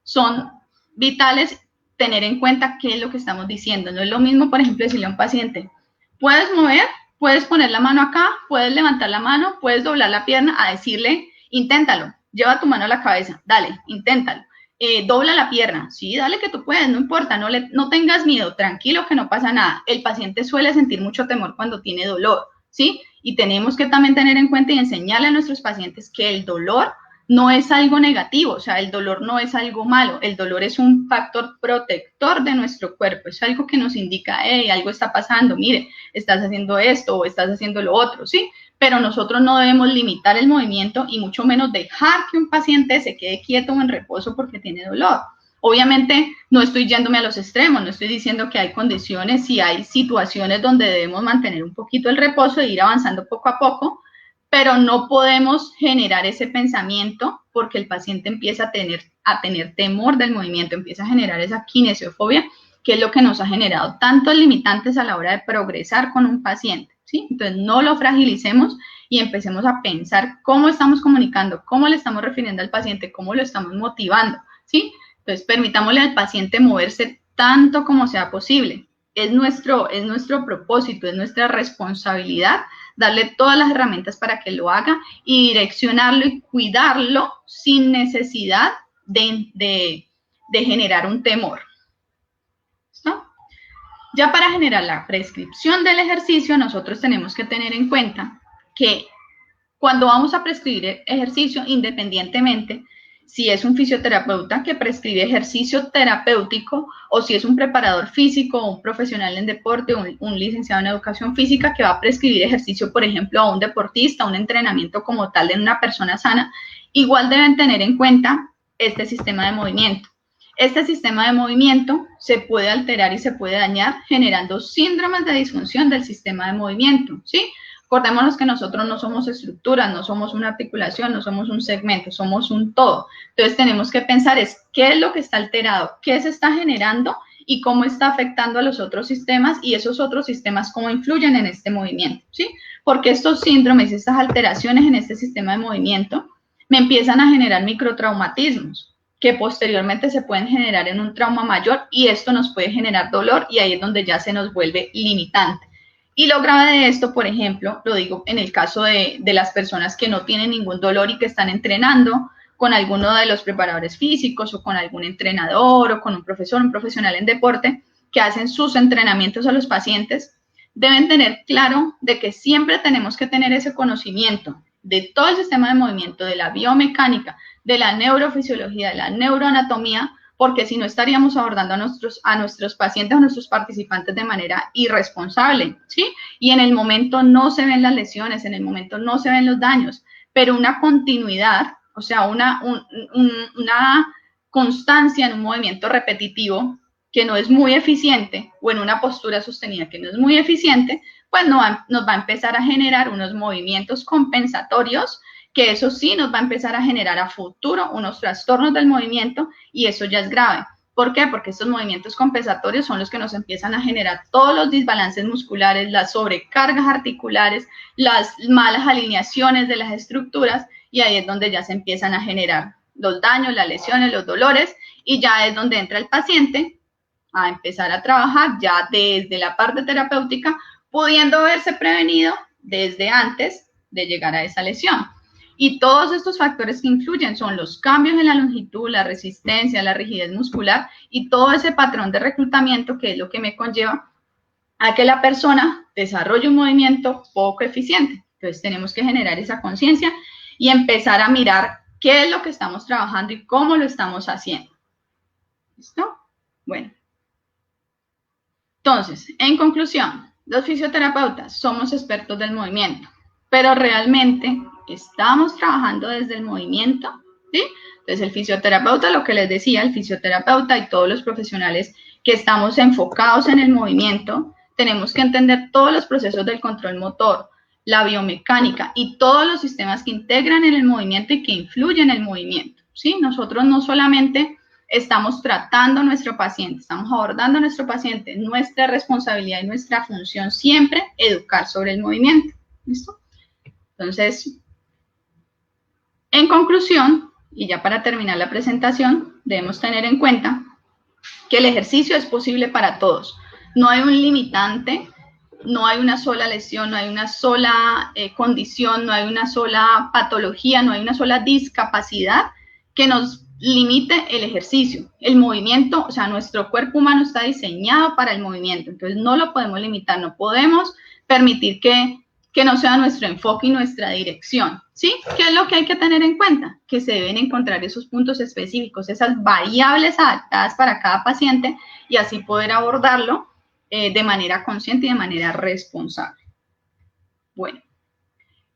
[SPEAKER 2] son vitales tener en cuenta qué es lo que estamos diciendo. No es lo mismo, por ejemplo, decirle a un paciente, puedes mover, puedes poner la mano acá, puedes levantar la mano, puedes doblar la pierna, a decirle, inténtalo, lleva tu mano a la cabeza, dale, inténtalo. Dobla la pierna, sí, dale que tú puedes, no importa, no tengas miedo, tranquilo que no pasa nada. El paciente suele sentir mucho temor cuando tiene dolor, ¿sí? Y tenemos que también tener en cuenta y enseñarle a nuestros pacientes que el dolor no es algo negativo, o sea, el dolor no es algo malo, el dolor es un factor protector de nuestro cuerpo, es algo que nos indica, hey, algo está pasando, mire, estás haciendo esto o estás haciendo lo otro, ¿sí? Pero nosotros no debemos limitar el movimiento y mucho menos dejar que un paciente se quede quieto o en reposo porque tiene dolor. Obviamente no estoy yéndome a los extremos, no estoy diciendo que hay condiciones y hay situaciones donde debemos mantener un poquito el reposo e ir avanzando poco a poco, pero no podemos generar ese pensamiento porque el paciente empieza a tener temor del movimiento, empieza a generar esa kinesiofobia, que es lo que nos ha generado tantos limitantes a la hora de progresar con un paciente, ¿sí? Entonces, no lo fragilicemos y empecemos a pensar cómo estamos comunicando, cómo le estamos refiriendo al paciente, cómo lo estamos motivando, ¿sí? Entonces, permitámosle al paciente moverse tanto como sea posible. Es nuestro propósito, es nuestra responsabilidad darle todas las herramientas para que lo haga y direccionarlo y cuidarlo sin necesidad de generar un temor. ¿Listo? Ya para generar la prescripción del ejercicio, nosotros tenemos que tener en cuenta que cuando vamos a prescribir ejercicio, independientemente si es un fisioterapeuta que prescribe ejercicio terapéutico o si es un preparador físico o un profesional en deporte o un licenciado en educación física que va a prescribir ejercicio, por ejemplo, a un deportista, un entrenamiento como tal de una persona sana, igual deben tener en cuenta este sistema de movimiento. Este sistema de movimiento se puede alterar y se puede dañar generando síndromes de disfunción del sistema de movimiento, ¿sí? Acordémonos que nosotros no somos estructuras, no somos una articulación, no somos un segmento, somos un todo. Entonces tenemos que pensar qué es lo que está alterado, qué se está generando y cómo está afectando a los otros sistemas y esos otros sistemas cómo influyen en este movimiento, ¿sí? Porque estos síndromes, estas alteraciones en este sistema de movimiento me empiezan a generar microtraumatismos que posteriormente se pueden generar en un trauma mayor y esto nos puede generar dolor y ahí es donde ya se nos vuelve limitante. Y lo grave de esto, por ejemplo, lo digo en el caso de las personas que no tienen ningún dolor y que están entrenando con alguno de los preparadores físicos o con algún entrenador o con un profesor, un profesional en deporte que hacen sus entrenamientos a los pacientes, deben tener claro de que siempre tenemos que tener ese conocimiento de todo el sistema de movimiento, de la biomecánica, de la neurofisiología, de la neuroanatomía, porque si no estaríamos abordando a nuestros pacientes, a nuestros participantes de manera irresponsable, ¿sí? Y en el momento no se ven las lesiones, en el momento no se ven los daños, pero una continuidad, o sea, una constancia en un movimiento repetitivo que no es muy eficiente o en una postura sostenida que no es muy eficiente, pues nos va a empezar a generar unos movimientos compensatorios que eso sí nos va a empezar a generar a futuro unos trastornos del movimiento y eso ya es grave. ¿Por qué? Porque estos movimientos compensatorios son los que nos empiezan a generar todos los desbalances musculares, las sobrecargas articulares, las malas alineaciones de las estructuras y ahí es donde ya se empiezan a generar los daños, las lesiones, los dolores y ya es donde entra el paciente a empezar a trabajar ya desde la parte terapéutica, pudiendo haberse prevenido desde antes de llegar a esa lesión. Y todos estos factores que influyen son los cambios en la longitud, la resistencia, la rigidez muscular y todo ese patrón de reclutamiento que es lo que me conlleva a que la persona desarrolle un movimiento poco eficiente. Entonces tenemos que generar esa conciencia y empezar a mirar qué es lo que estamos trabajando y cómo lo estamos haciendo. ¿Listo? Bueno. Entonces, en conclusión, los fisioterapeutas somos expertos del movimiento, pero realmente estamos trabajando desde el movimiento, ¿sí? Entonces, el fisioterapeuta, lo que les decía, el fisioterapeuta y todos los profesionales que estamos enfocados en el movimiento, tenemos que entender todos los procesos del control motor, la biomecánica y todos los sistemas que integran en el movimiento y que influyen en el movimiento, ¿sí? Nosotros no solamente estamos tratando a nuestro paciente, estamos abordando a nuestro paciente, nuestra responsabilidad y nuestra función siempre educar sobre el movimiento, ¿listo? Entonces, en conclusión, Y ya para terminar la presentación, debemos tener en cuenta que el ejercicio es posible para todos. No hay un limitante, no hay una sola lesión, no hay una sola condición, no hay una sola patología, no hay una sola discapacidad que nos limite el ejercicio. El movimiento, o sea, nuestro cuerpo humano está diseñado para el movimiento, entonces no lo podemos limitar, no podemos permitir que no sea nuestro enfoque y nuestra dirección, ¿sí? ¿Qué es lo que hay que tener en cuenta? Que se deben encontrar esos puntos específicos, esas variables adaptadas para cada paciente y así poder abordarlo de manera consciente y de manera responsable. Bueno,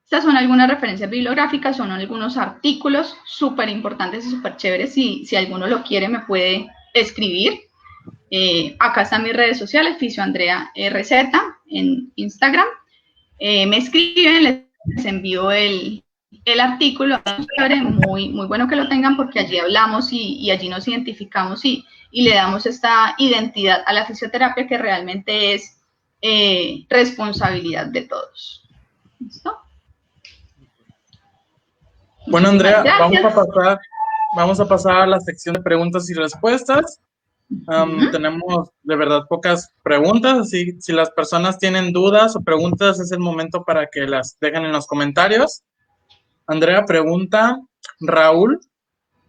[SPEAKER 2] estas son algunas referencias bibliográficas, son algunos artículos súper importantes y súper chéveres. Si alguno lo quiere, me puede escribir. Acá están mis redes sociales, FisioAndrea RZ en Instagram. Me escriben, les envío el artículo, muy, muy bueno que lo tengan porque allí hablamos y allí nos identificamos y le damos esta identidad a la fisioterapia que realmente es responsabilidad de todos. ¿Listo?
[SPEAKER 1] Bueno, Andrea, vamos a pasar a la sección de preguntas y respuestas. Tenemos de verdad pocas preguntas, así si las personas tienen dudas o preguntas es el momento para que las dejen en los comentarios. Andrea pregunta, Raúl,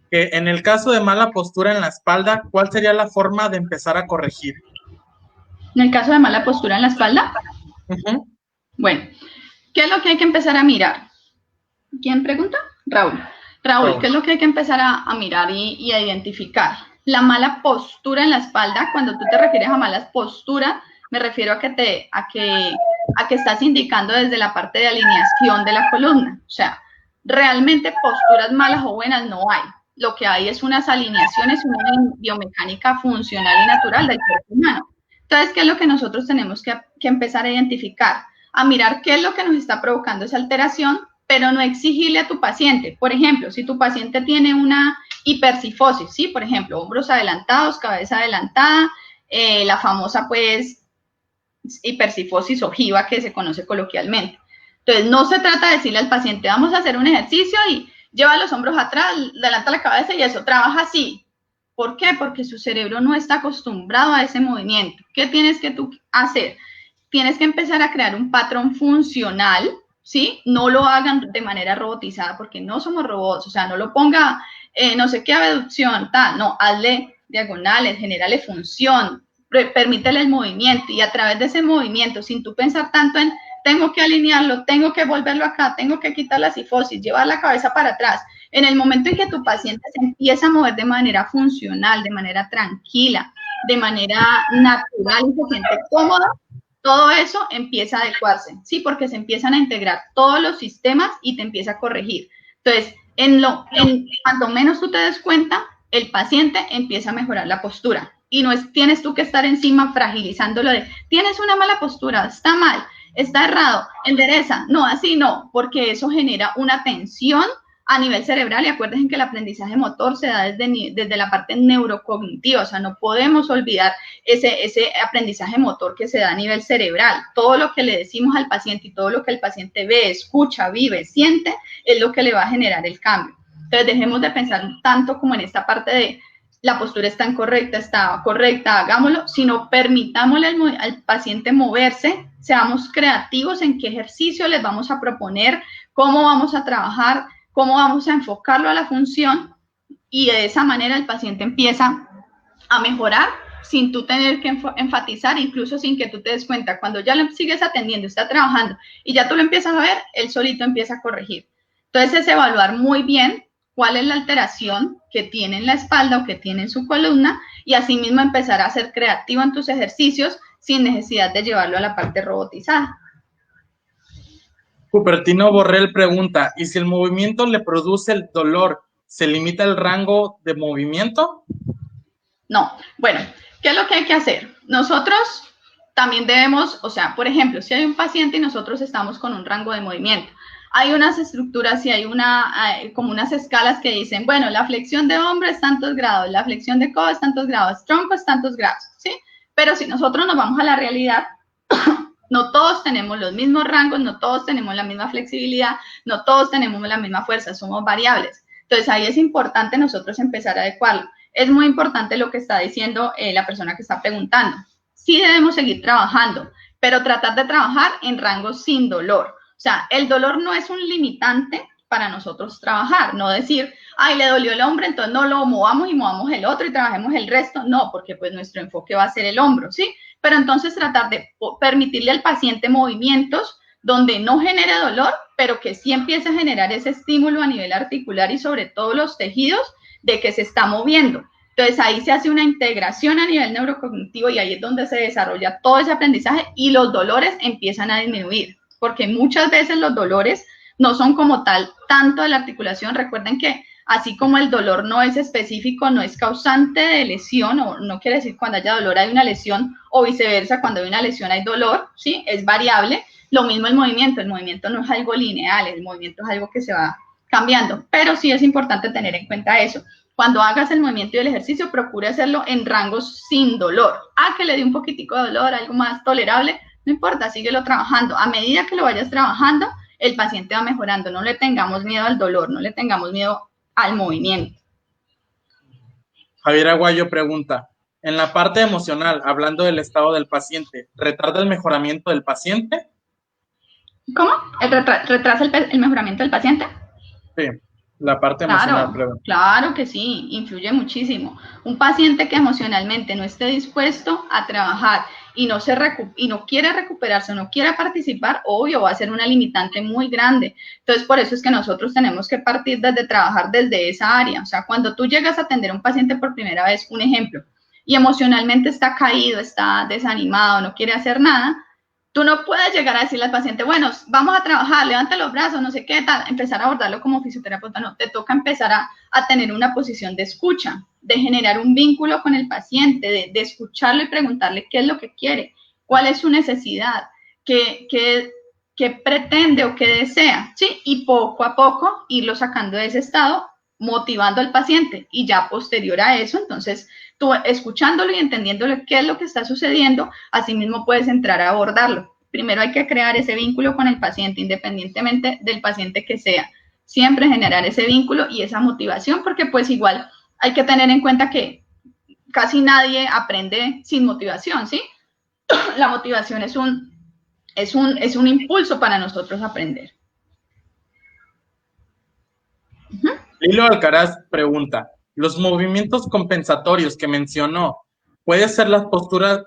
[SPEAKER 1] que en el caso de mala postura en la espalda, ¿cuál sería la forma de empezar a corregir?
[SPEAKER 2] En el caso de mala postura en la espalda, bueno, ¿qué es lo que hay que empezar a mirar? ¿Quién pregunta? Raúl, ¿qué es lo que hay que empezar a mirar y a identificar? La mala postura en la espalda, cuando tú te refieres a malas posturas, me refiero a que estás indicando desde la parte de alineación de la columna. O sea, realmente posturas malas o buenas no hay. Lo que hay es unas alineaciones, una biomecánica funcional y natural del cuerpo humano. Entonces, ¿qué es lo que nosotros tenemos que empezar a identificar? A mirar qué es lo que nos está provocando esa alteración, pero no exigirle a tu paciente. Por ejemplo, si tu paciente tiene una hipercifosis, ¿sí? Por ejemplo, hombros adelantados, cabeza adelantada, la famosa, pues, hipercifosis ojiva que se conoce coloquialmente. Entonces, no se trata de decirle al paciente, vamos a hacer un ejercicio y lleva los hombros atrás, adelanta la cabeza y eso, trabaja así. ¿Por qué? Porque su cerebro no está acostumbrado a ese movimiento. ¿Qué tienes que tú hacer? Tienes que empezar a crear un patrón funcional, ¿sí? No lo hagan de manera robotizada porque no somos robots, o sea, no lo ponga, no sé qué abducción, tal, no, hazle diagonales, generale función, permítele el movimiento y a través de ese movimiento, sin tú pensar tanto en tengo que alinearlo, tengo que volverlo acá, tengo que quitar la cifosis, llevar la cabeza para atrás. En el momento en que tu paciente se empieza a mover de manera funcional, de manera tranquila, de manera natural y se siente cómodo, todo eso empieza a adecuarse, ¿sí? Porque se empiezan a integrar todos los sistemas y te empieza a corregir. Entonces, cuanto menos tú te des cuenta, el paciente empieza a mejorar la postura. Y no tienes tú que estar encima fragilizándolo de, tienes una mala postura, está mal, está errado, endereza. No, así no, porque eso genera una tensión a nivel cerebral y acuérdense que el aprendizaje motor se da desde la parte neurocognitiva, o sea, no podemos olvidar ese aprendizaje motor que se da a nivel cerebral. Todo lo que le decimos al paciente y todo lo que el paciente ve, escucha, vive, siente, es lo que le va a generar el cambio. Entonces, dejemos de pensar tanto como en esta parte de la postura está incorrecta, está correcta, hagámoslo, sino permitámosle al paciente moverse, seamos creativos en qué ejercicio les vamos a proponer, cómo vamos a trabajar, cómo vamos a enfocarlo a la función y de esa manera el paciente empieza a mejorar sin tú tener que enfatizar, incluso sin que tú te des cuenta. Cuando ya lo sigues atendiendo, está trabajando y ya tú lo empiezas a ver, él solito empieza a corregir. Entonces es evaluar muy bien cuál es la alteración que tiene en la espalda o que tiene en su columna y asimismo empezar a ser creativo en tus ejercicios sin necesidad de llevarlo a la parte robotizada.
[SPEAKER 1] Cupertino Borrell pregunta, ¿y si el movimiento le produce el dolor, se limita el rango de movimiento?
[SPEAKER 2] No. Bueno, ¿qué es lo que hay que hacer? Nosotros también debemos, o sea, por ejemplo, si hay un paciente y nosotros estamos con un rango de movimiento, hay unas estructuras y hay como unas escalas que dicen, bueno, la flexión de hombro es tantos grados, la flexión de codo es tantos grados, tronco es tantos grados, ¿sí? Pero si nosotros nos vamos a la realidad, no todos tenemos los mismos rangos, no todos tenemos la misma flexibilidad, no todos tenemos la misma fuerza, somos variables. Entonces ahí es importante nosotros empezar a adecuarlo. Es muy importante lo que está diciendo la persona que está preguntando. Sí debemos seguir trabajando, pero tratar de trabajar en rangos sin dolor. O sea, el dolor no es un limitante para nosotros trabajar, no decir, ay, le dolió el hombro, entonces no lo movamos y movamos el otro y trabajemos el resto, no, porque pues nuestro enfoque va a ser el hombro, ¿sí? Pero entonces tratar de permitirle al paciente movimientos donde no genere dolor, pero que sí empiece a generar ese estímulo a nivel articular y sobre todo los tejidos de que se está moviendo. Entonces ahí se hace una integración a nivel neurocognitivo y ahí es donde se desarrolla todo ese aprendizaje y los dolores empiezan a disminuir, porque muchas veces los dolores no son como tal tanto de la articulación. Recuerden que así como el dolor no es específico, no es causante de lesión, o no quiere decir cuando haya dolor hay una lesión, o viceversa, cuando hay una lesión hay dolor, ¿sí? Es variable. Lo mismo el movimiento no es algo lineal, el movimiento es algo que se va cambiando, pero sí es importante tener en cuenta eso. Cuando hagas el movimiento y el ejercicio, procure hacerlo en rangos sin dolor. Que le dé un poquitico de dolor, algo más tolerable, no importa, síguelo trabajando. A medida que lo vayas trabajando, el paciente va mejorando. No le tengamos miedo al dolor, no le tengamos miedo al movimiento.
[SPEAKER 1] Javier Aguayo pregunta, en la parte emocional, hablando del estado del paciente, ¿retarda el mejoramiento del paciente?
[SPEAKER 2] ¿Cómo? ¿Retrasa el mejoramiento del paciente?
[SPEAKER 1] Sí, la parte emocional.
[SPEAKER 2] Claro que sí, influye muchísimo. Un paciente que emocionalmente no esté dispuesto a trabajar y no quiere recuperarse, no quiere participar, obvio, va a ser una limitante muy grande. Entonces, por eso es que nosotros tenemos que partir desde trabajar desde esa área. O sea, cuando tú llegas a atender a un paciente por primera vez, un ejemplo, y emocionalmente está caído, está desanimado, no quiere hacer nada, tú no puedes llegar a decirle al paciente, bueno, vamos a trabajar, levanta los brazos, no sé qué, tal, empezar a abordarlo como fisioterapeuta. No, te toca empezar a tener una posición de escucha, de generar un vínculo con el paciente, de escucharlo y preguntarle qué es lo que quiere, cuál es su necesidad, qué pretende o qué desea, ¿sí? Y poco a poco irlo sacando de ese estado, motivando al paciente. Y ya posterior a eso, entonces, tú escuchándolo y entendiéndole qué es lo que está sucediendo, así mismo puedes entrar a abordarlo. Primero hay que crear ese vínculo con el paciente, independientemente del paciente que sea. Siempre generar ese vínculo y esa motivación, porque pues igual hay que tener en cuenta que casi nadie aprende sin motivación, ¿sí? La motivación es un impulso para nosotros aprender.
[SPEAKER 1] Lilo Alcaraz pregunta, ¿los movimientos compensatorios que mencionó, puede ser las posturas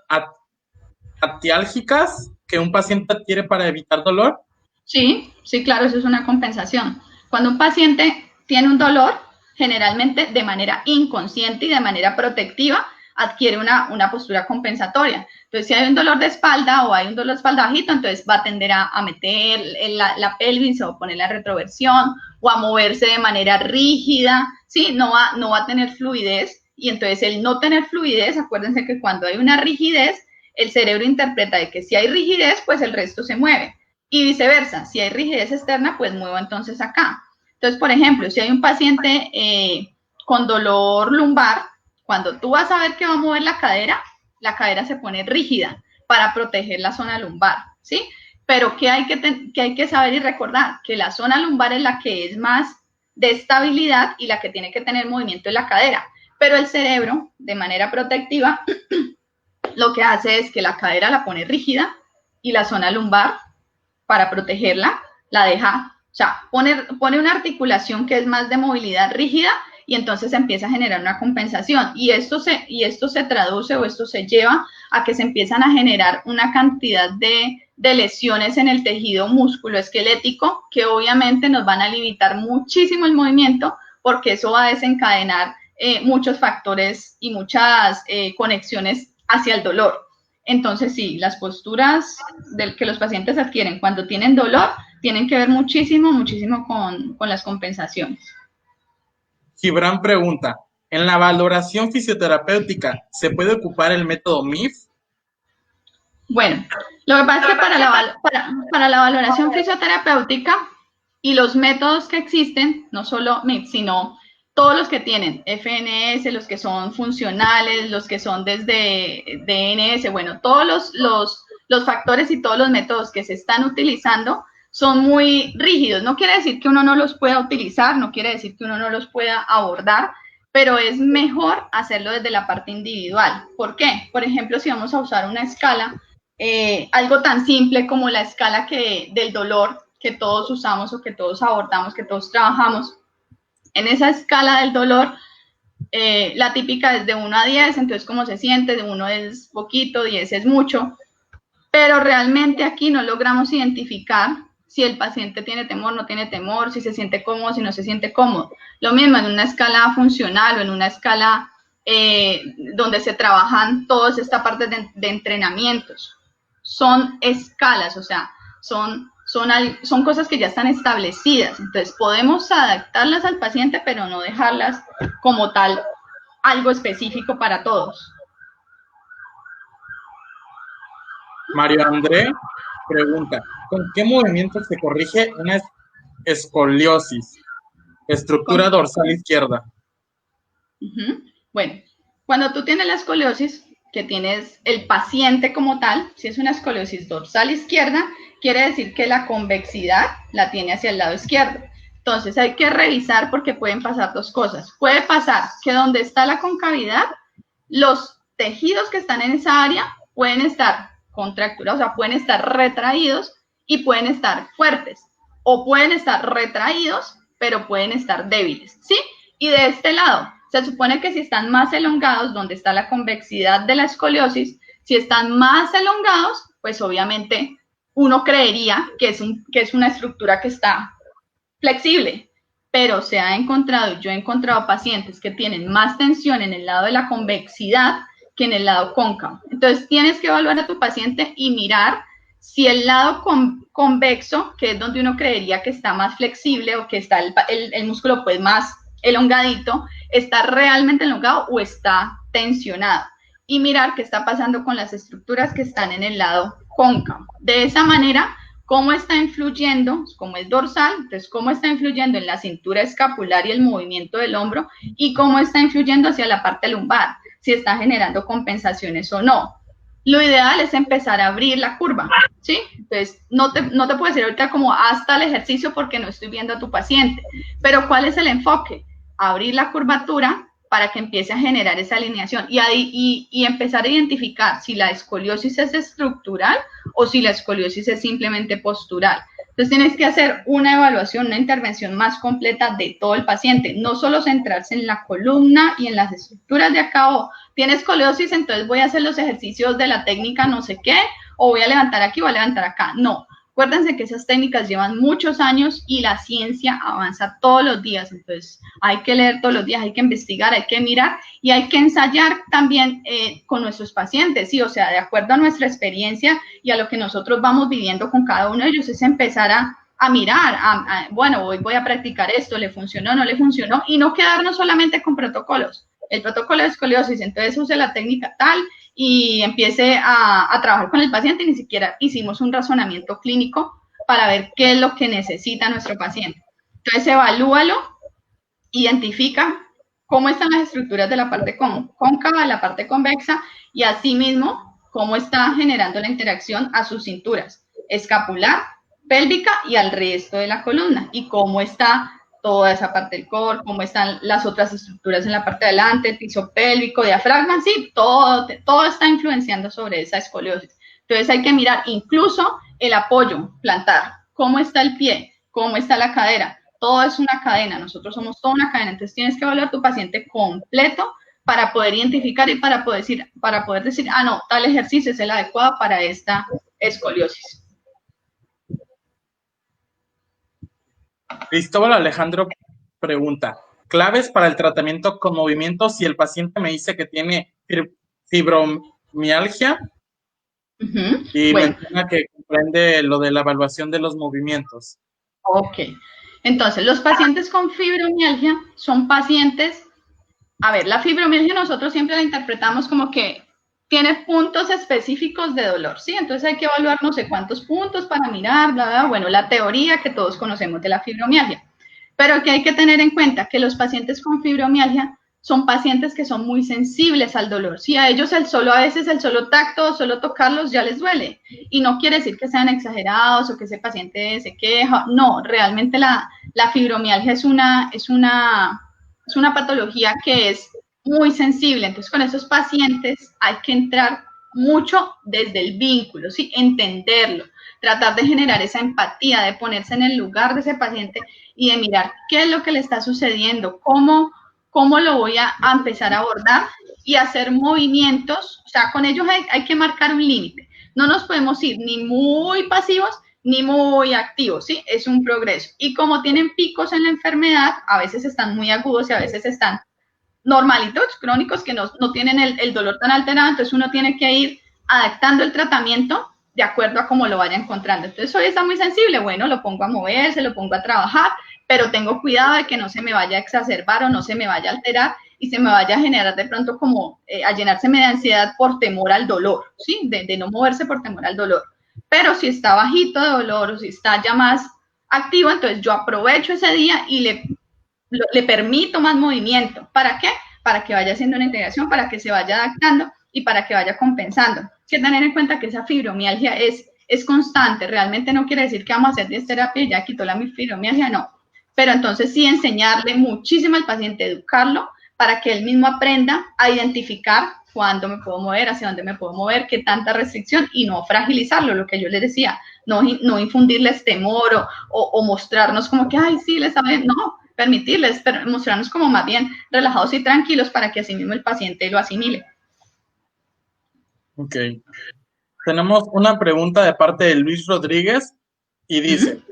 [SPEAKER 1] atiálgicas que un paciente adquiere para evitar dolor?
[SPEAKER 2] Sí, claro, eso es una compensación. Cuando un paciente tiene un dolor, generalmente de manera inconsciente y de manera protectiva, adquiere una postura compensatoria. Entonces, si hay un dolor de espalda o hay un dolor de espalda bajito, entonces va a tender a meter la pelvis o poner la retroversión o a moverse de manera rígida, ¿sí? No va a tener fluidez. Y entonces el no tener fluidez, acuérdense que cuando hay una rigidez, el cerebro interpreta de que si hay rigidez, pues el resto se mueve. Y viceversa, si hay rigidez externa, pues muevo entonces acá. Entonces, por ejemplo, si hay un paciente con dolor lumbar, cuando tú vas a ver que va a mover la cadera se pone rígida para proteger la zona lumbar, ¿sí? Pero ¿qué hay que saber y recordar? Que la zona lumbar es la que es más de estabilidad y la que tiene que tener movimiento en la cadera. Pero el cerebro, de manera protectiva, lo que hace es que la cadera la pone rígida y la zona lumbar, para protegerla, la deja, o sea, pone una articulación que es más de movilidad rígida y entonces empieza a generar una compensación. Y esto se traduce o esto se lleva a que se empiezan a generar una cantidad de lesiones en el tejido musculoesquelético que obviamente nos van a limitar muchísimo el movimiento porque eso va a desencadenar muchos factores y muchas conexiones hacia el dolor. Entonces, sí, las posturas que los pacientes adquieren cuando tienen dolor tienen que ver muchísimo con las compensaciones.
[SPEAKER 1] Gibran pregunta, ¿en la valoración fisioterapéutica se puede ocupar el método MIF?
[SPEAKER 2] Bueno, lo que pasa es que para la valoración fisioterapéutica y los métodos que existen, no solo MIF, sino todos los que tienen FNS, los que son funcionales, los que son desde DNS, bueno, todos los factores y todos los métodos que se están utilizando son muy rígidos. No quiere decir que uno no los pueda utilizar, no quiere decir que uno no los pueda abordar, pero es mejor hacerlo desde la parte individual. ¿Por qué? Por ejemplo, si vamos a usar una escala, algo tan simple como la escala del dolor que todos usamos o que todos abordamos, que todos trabajamos. En esa escala del dolor, la típica es de 1 a 10, entonces cómo se siente, de 1 es poquito, 10 es mucho, pero realmente aquí no logramos identificar si el paciente tiene temor, no tiene temor, si se siente cómodo, si no se siente cómodo. Lo mismo en una escala funcional o en una escala donde se trabajan todas estas partes de entrenamientos. Son escalas, o sea, son cosas que ya están establecidas. Entonces, podemos adaptarlas al paciente, pero no dejarlas como tal algo específico para todos.
[SPEAKER 1] Mario André pregunta, ¿con qué movimiento se corrige una escoliosis? Estructura dorsal izquierda.
[SPEAKER 2] Bueno, cuando tú tienes la escoliosis, que tienes el paciente como tal, si es una escoliosis dorsal izquierda, quiere decir que la convexidad la tiene hacia el lado izquierdo. Entonces hay que revisar porque pueden pasar dos cosas. Puede pasar que donde está la concavidad, los tejidos que están en esa área pueden estar contracturados, o sea, pueden estar retraídos y pueden estar fuertes. O pueden estar retraídos, pero pueden estar débiles, ¿sí? Y de este lado, se supone que si están más elongados, donde está la convexidad de la escoliosis, si están más elongados, pues obviamente uno creería que es una estructura que está flexible, pero se ha encontrado, yo he encontrado pacientes que tienen más tensión en el lado de la convexidad que en el lado cóncavo. Entonces tienes que evaluar a tu paciente y mirar si el lado convexo, que es donde uno creería que está más flexible o que está el músculo pues más elongadito, está realmente elongado o está tensionado. Y mirar qué está pasando con las estructuras que están en el lado cóncavo. De esa manera, cómo está influyendo, como es dorsal, entonces cómo está influyendo en la cintura escapular y el movimiento del hombro, y cómo está influyendo hacia la parte lumbar, si está generando compensaciones o no. Lo ideal es empezar a abrir la curva, ¿sí? Entonces, no te puedo decir ahorita como hasta el ejercicio porque no estoy viendo a tu paciente, pero ¿cuál es el enfoque? Abrir la curvatura para que empiece a generar esa alineación y empezar a identificar si la escoliosis es estructural o si la escoliosis es simplemente postural. Entonces tienes que hacer una evaluación, una intervención más completa de todo el paciente, no solo centrarse en la columna y en las estructuras de acá, o tienes escoliosis, entonces voy a hacer los ejercicios de la técnica no sé qué, o voy a levantar aquí o voy a levantar acá. No, acuérdense que esas técnicas llevan muchos años y la ciencia avanza todos los días, entonces hay que leer todos los días, hay que investigar, hay que mirar y hay que ensayar también con nuestros pacientes, ¿sí? O sea, de acuerdo a nuestra experiencia y a lo que nosotros vamos viviendo con cada uno de ellos, es empezar a mirar, bueno, hoy voy a practicar esto, ¿le funcionó, no le funcionó? Y no quedarnos solamente con protocolos. El protocolo de escoliosis, entonces use la técnica tal y empiece a trabajar con el paciente y ni siquiera hicimos un razonamiento clínico para ver qué es lo que necesita nuestro paciente. Entonces, evalúalo, identifica cómo están las estructuras de la parte cóncava, la parte convexa y asimismo cómo está generando la interacción a sus cinturas escapular, pélvica y al resto de la columna y cómo está toda esa parte del core, cómo están las otras estructuras en la parte de adelante, el piso pélvico, diafragma, sí, todo está influenciando sobre esa escoliosis. Entonces hay que mirar incluso el apoyo plantar, cómo está el pie, cómo está la cadera, todo es una cadena, nosotros somos toda una cadena, entonces tienes que evaluar a tu paciente completo para poder identificar y para poder decir, no, tal ejercicio es el adecuado para esta escoliosis.
[SPEAKER 1] Cristóbal Alejandro pregunta, claves para el tratamiento con movimientos si el paciente me dice que tiene fibromialgia y menciona que comprende lo de la evaluación de los movimientos.
[SPEAKER 2] Ok, entonces los pacientes con fibromialgia son pacientes, a ver, la fibromialgia nosotros siempre la interpretamos como que tiene puntos específicos de dolor, ¿sí? Entonces hay que evaluar no sé cuántos puntos para mirar, bla, bla, bueno, la teoría que todos conocemos de la fibromialgia. Pero que hay que tener en cuenta que los pacientes con fibromialgia son pacientes que son muy sensibles al dolor. Si a ellos a veces el solo tacto, solo tocarlos ya les duele. Y no quiere decir que sean exagerados o que ese paciente se queja. No, realmente la fibromialgia es una patología que es muy sensible. Entonces, con esos pacientes hay que entrar mucho desde el vínculo, ¿sí? Entenderlo, tratar de generar esa empatía, de ponerse en el lugar de ese paciente y de mirar qué es lo que le está sucediendo, cómo lo voy a empezar a abordar y hacer movimientos. O sea, con ellos hay que marcar un límite. No nos podemos ir ni muy pasivos ni muy activos, ¿sí? Es un progreso. Y como tienen picos en la enfermedad, a veces están muy agudos y a veces están normalitos, crónicos, que no tienen el dolor tan alterado, entonces uno tiene que ir adaptando el tratamiento de acuerdo a cómo lo vaya encontrando. Entonces hoy está muy sensible, bueno, lo pongo a moverse, lo pongo a trabajar, pero tengo cuidado de que no se me vaya a exacerbar o no se me vaya a alterar y se me vaya a generar de pronto como a llenárseme de ansiedad por temor al dolor, ¿sí? De no moverse por temor al dolor. Pero si está bajito de dolor o si está ya más activo, entonces yo aprovecho ese día y le permito más movimiento. ¿Para qué? Para que vaya haciendo una integración, para que se vaya adaptando y para que vaya compensando. Hay que tener en cuenta que esa fibromialgia es constante. Realmente no quiere decir que vamos a hacer diesteterapia y ya quitó la fibromialgia, no. Pero entonces sí enseñarle muchísimo al paciente, educarlo para que él mismo aprenda a identificar cuándo me puedo mover, hacia dónde me puedo mover, qué tanta restricción y no fragilizarlo, lo que yo les decía, no infundirles temor o mostrarnos como que, ay, sí, les está bien, no, permitirles, pero mostrarnos como más bien relajados y tranquilos para que así mismo el paciente lo asimile.
[SPEAKER 1] Ok. Tenemos una pregunta de parte de Luis Rodríguez y dice,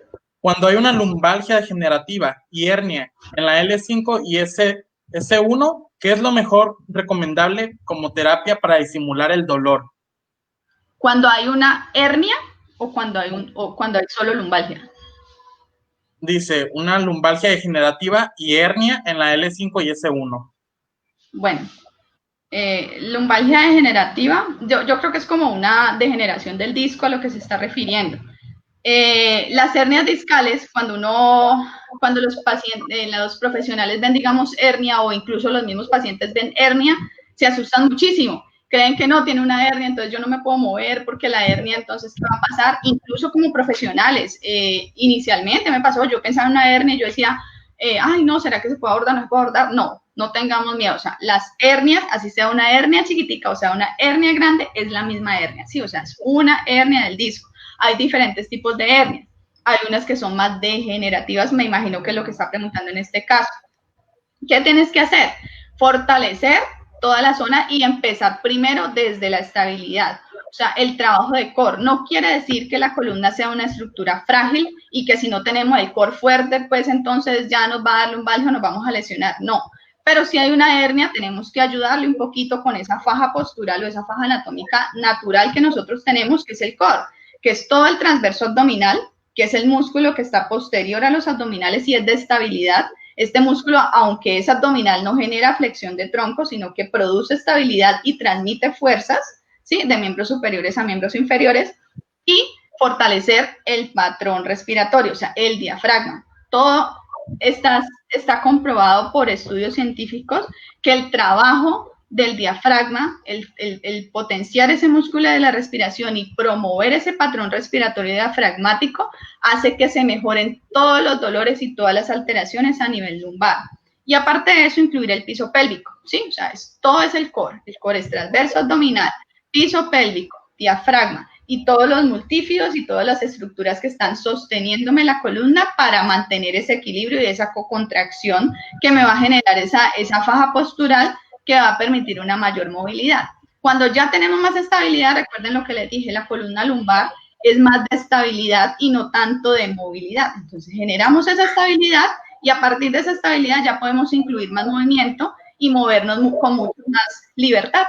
[SPEAKER 1] cuando hay una lumbalgia degenerativa y hernia en la L5 y S1, ¿qué es lo mejor recomendable como terapia para disimular el dolor?
[SPEAKER 2] Cuando hay una hernia o cuando hay solo lumbalgia.
[SPEAKER 1] Dice, una lumbalgia degenerativa y hernia en la L5 y S1.
[SPEAKER 2] Bueno, lumbalgia degenerativa, yo creo que es como una degeneración del disco a lo que se está refiriendo. Las hernias discales, cuando los pacientes, los profesionales ven, digamos, hernia o incluso los mismos pacientes ven hernia, se asustan muchísimo. Creen que no, tiene una hernia, entonces yo no me puedo mover porque la hernia, entonces, ¿qué va a pasar? Incluso como profesionales, inicialmente me pasó, yo pensaba en una hernia y yo decía, ay, no, ¿será que se puede abordar? ¿No se puede abordar? No tengamos miedo. O sea, las hernias, así sea una hernia chiquitica o sea una hernia grande, es la misma hernia, ¿sí? O sea, es una hernia del disco. Hay diferentes tipos de hernias. Hay unas que son más degenerativas, me imagino que es lo que está preguntando en este caso. ¿Qué tienes que hacer? Fortalecer toda la zona y empezar primero desde la estabilidad. O sea, el trabajo de core no quiere decir que la columna sea una estructura frágil y que si no tenemos el core fuerte, pues entonces ya nos va a dar lumbalgia o nos vamos a lesionar. No, pero si hay una hernia, tenemos que ayudarle un poquito con esa faja postural o esa faja anatómica natural que nosotros tenemos, que es el core, que es todo el transverso abdominal, que es el músculo que está posterior a los abdominales y es de estabilidad. Este músculo, aunque es abdominal, no genera flexión de tronco, sino que produce estabilidad y transmite fuerzas, ¿sí? De miembros superiores a miembros inferiores, y fortalecer el patrón respiratorio, o sea, el diafragma. Todo está comprobado por estudios científicos que el trabajo del diafragma, el potenciar ese músculo de la respiración y promover ese patrón respiratorio diafragmático hace que se mejoren todos los dolores y todas las alteraciones a nivel lumbar. Y aparte de eso, incluir el piso pélvico, ¿sí? O sea, todo es el core. El core es transverso abdominal, piso pélvico, diafragma y todos los multífidos y todas las estructuras que están sosteniéndome la columna para mantener ese equilibrio y esa cocontracción que me va a generar esa faja postural que va a permitir una mayor movilidad. Cuando ya tenemos más estabilidad, recuerden lo que les dije, la columna lumbar es más de estabilidad y no tanto de movilidad. Entonces generamos esa estabilidad y a partir de esa estabilidad ya podemos incluir más movimiento y movernos con mucho más libertad.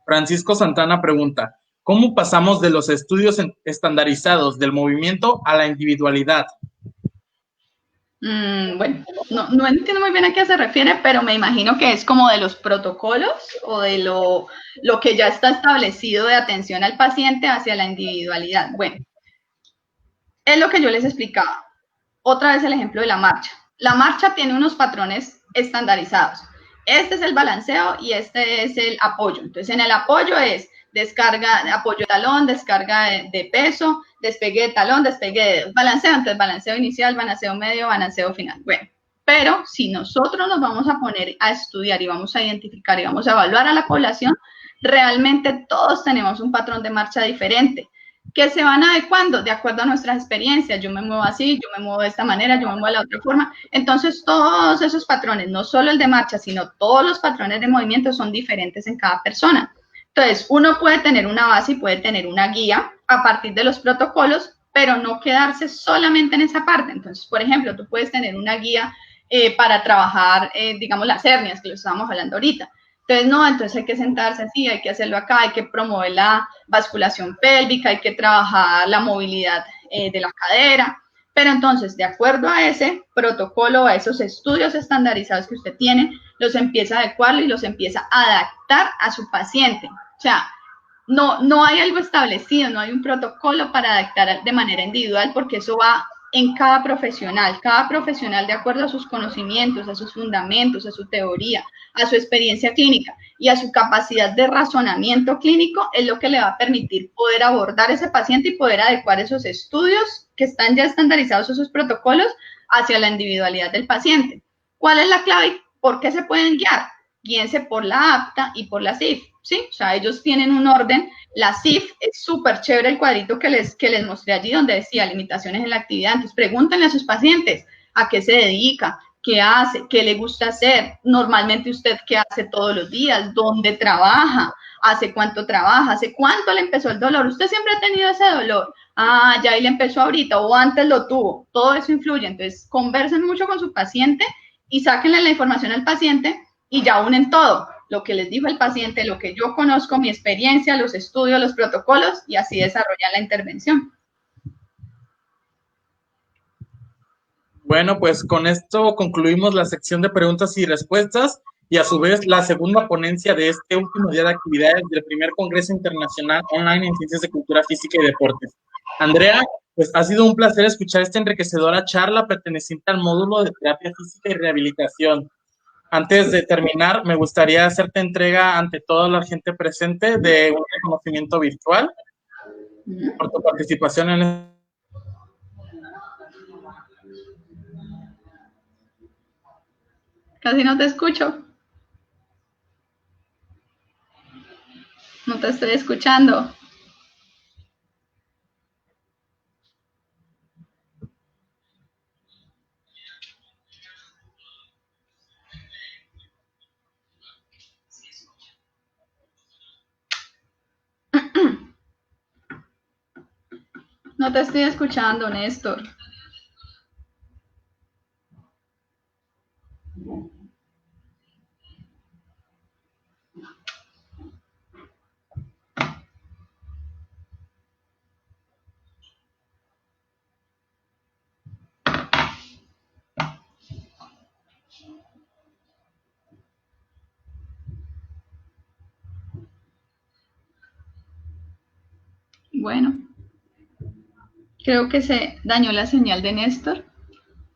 [SPEAKER 1] Francisco Santana pregunta, ¿cómo pasamos de los estudios estandarizados del movimiento a la individualidad?
[SPEAKER 2] Bueno, no entiendo muy bien a qué se refiere, pero me imagino que es como de los protocolos o de lo que ya está establecido de atención al paciente hacia la individualidad. Bueno, es lo que yo les explicaba. Otra vez el ejemplo de la marcha. la marcha tiene unos patrones estandarizados. Este es el balanceo y este es el apoyo. Entonces, en el apoyo es descarga, apoyo de talón, descarga de peso, despegue de talón, despegue de balanceo. Entonces, balanceo inicial, balanceo medio, balanceo final. Bueno, pero si nosotros nos vamos a poner a estudiar y vamos a identificar y vamos a evaluar a la población, realmente todos tenemos un patrón de marcha diferente, que se van adecuando de acuerdo a nuestras experiencias. Yo me muevo así, yo me muevo de esta manera, yo me muevo de la otra forma. Entonces, todos esos patrones, no solo el de marcha, sino todos los patrones de movimiento son diferentes en cada persona. Entonces, uno puede tener una base y puede tener una guía a partir de los protocolos, pero no quedarse solamente en esa parte. Entonces, por ejemplo, tú puedes tener una guía para trabajar, digamos, las hernias, que lo estábamos hablando ahorita. Entonces, no, entonces hay que sentarse así, hay que hacerlo acá, hay que promover la basculación pélvica, hay que trabajar la movilidad de la cadera. Pero entonces, de acuerdo a ese protocolo, a esos estudios estandarizados que usted tiene, los empieza a adecuar y los empieza a adaptar a su paciente. O sea, no hay algo establecido, no hay un protocolo para adaptar de manera individual, porque eso va en cada profesional de acuerdo a sus conocimientos, a sus fundamentos, a su teoría, a su experiencia clínica y a su capacidad de razonamiento clínico, es lo que le va a permitir poder abordar ese paciente y poder adecuar esos estudios que están ya estandarizados, esos protocolos, hacia la individualidad del paciente. ¿Cuál es la clave? ¿Por qué se pueden guiar? Guíense por la APTA y por la CIF, ¿sí? O sea, ellos tienen un orden. La CIF es súper chévere, el cuadrito que les mostré allí donde decía limitaciones en la actividad. Entonces, pregúntenle a sus pacientes a qué se dedica, qué hace, qué le gusta hacer. Normalmente usted qué hace todos los días, dónde trabaja, hace cuánto trabaja, hace cuánto le empezó el dolor. Usted siempre ha tenido ese dolor. Ah, ya ahí le empezó ahorita o antes lo tuvo. Todo eso influye. Entonces, conversen mucho con su paciente y sáquenle la información al paciente y ya unen todo, lo que les dijo el paciente, lo que yo conozco, mi experiencia, los estudios, los protocolos, y así desarrollar la intervención.
[SPEAKER 1] Bueno, pues con esto concluimos la sección de preguntas y respuestas y a su vez la segunda ponencia de este último día de actividades del primer Congreso Internacional Online en Ciencias de Cultura Física y Deportes. Andrea, pues ha sido un placer escuchar esta enriquecedora charla perteneciente al módulo de terapia física y rehabilitación. Antes de terminar, me gustaría hacerte entrega ante toda la gente presente de un reconocimiento virtual por tu participación en
[SPEAKER 2] Casi no te escucho. No te estoy escuchando. No te estoy escuchando, Néstor. Bueno, creo que se dañó la señal de Néstor.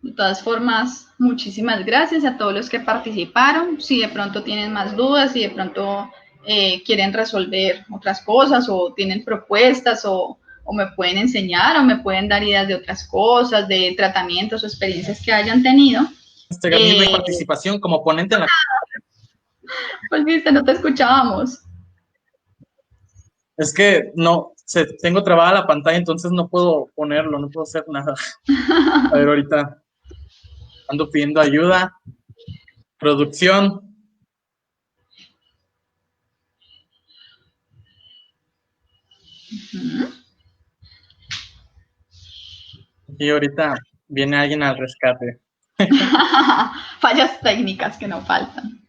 [SPEAKER 2] De todas formas, muchísimas gracias a todos los que participaron. Si de pronto tienen más dudas, si de pronto quieren resolver otras cosas o tienen propuestas o me pueden enseñar o me pueden dar ideas de otras cosas, de tratamientos o experiencias que hayan tenido.
[SPEAKER 1] mi participación como ponente en la...
[SPEAKER 2] Volviste, no te escuchábamos.
[SPEAKER 1] Es que no, tengo trabada la pantalla, entonces no puedo ponerlo, no puedo hacer nada. A ver, ahorita ando pidiendo ayuda. Producción. Y ahorita viene alguien al rescate.
[SPEAKER 2] Fallas técnicas que no faltan.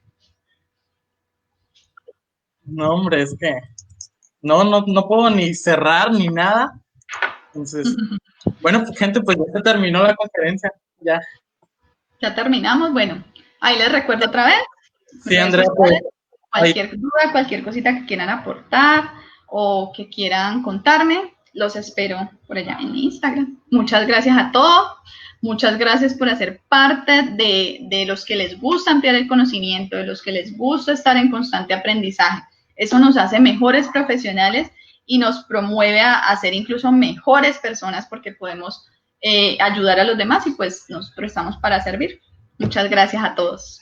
[SPEAKER 1] No, hombre, es que no puedo ni cerrar ni nada. Entonces, bueno, pues, gente, pues ya se terminó la conferencia.
[SPEAKER 2] Ya terminamos. Bueno, ahí les recuerdo otra vez.
[SPEAKER 1] Sí, Andrea, pues,
[SPEAKER 2] cualquier duda, cualquier cosita que quieran aportar o que quieran contarme, los espero por allá en Instagram. Muchas gracias a todos. Muchas gracias por hacer parte de los que les gusta ampliar el conocimiento, de los que les gusta estar en constante aprendizaje. Eso nos hace mejores profesionales y nos promueve a ser incluso mejores personas porque podemos ayudar a los demás y pues nosotros estamos para servir. Muchas gracias a todos.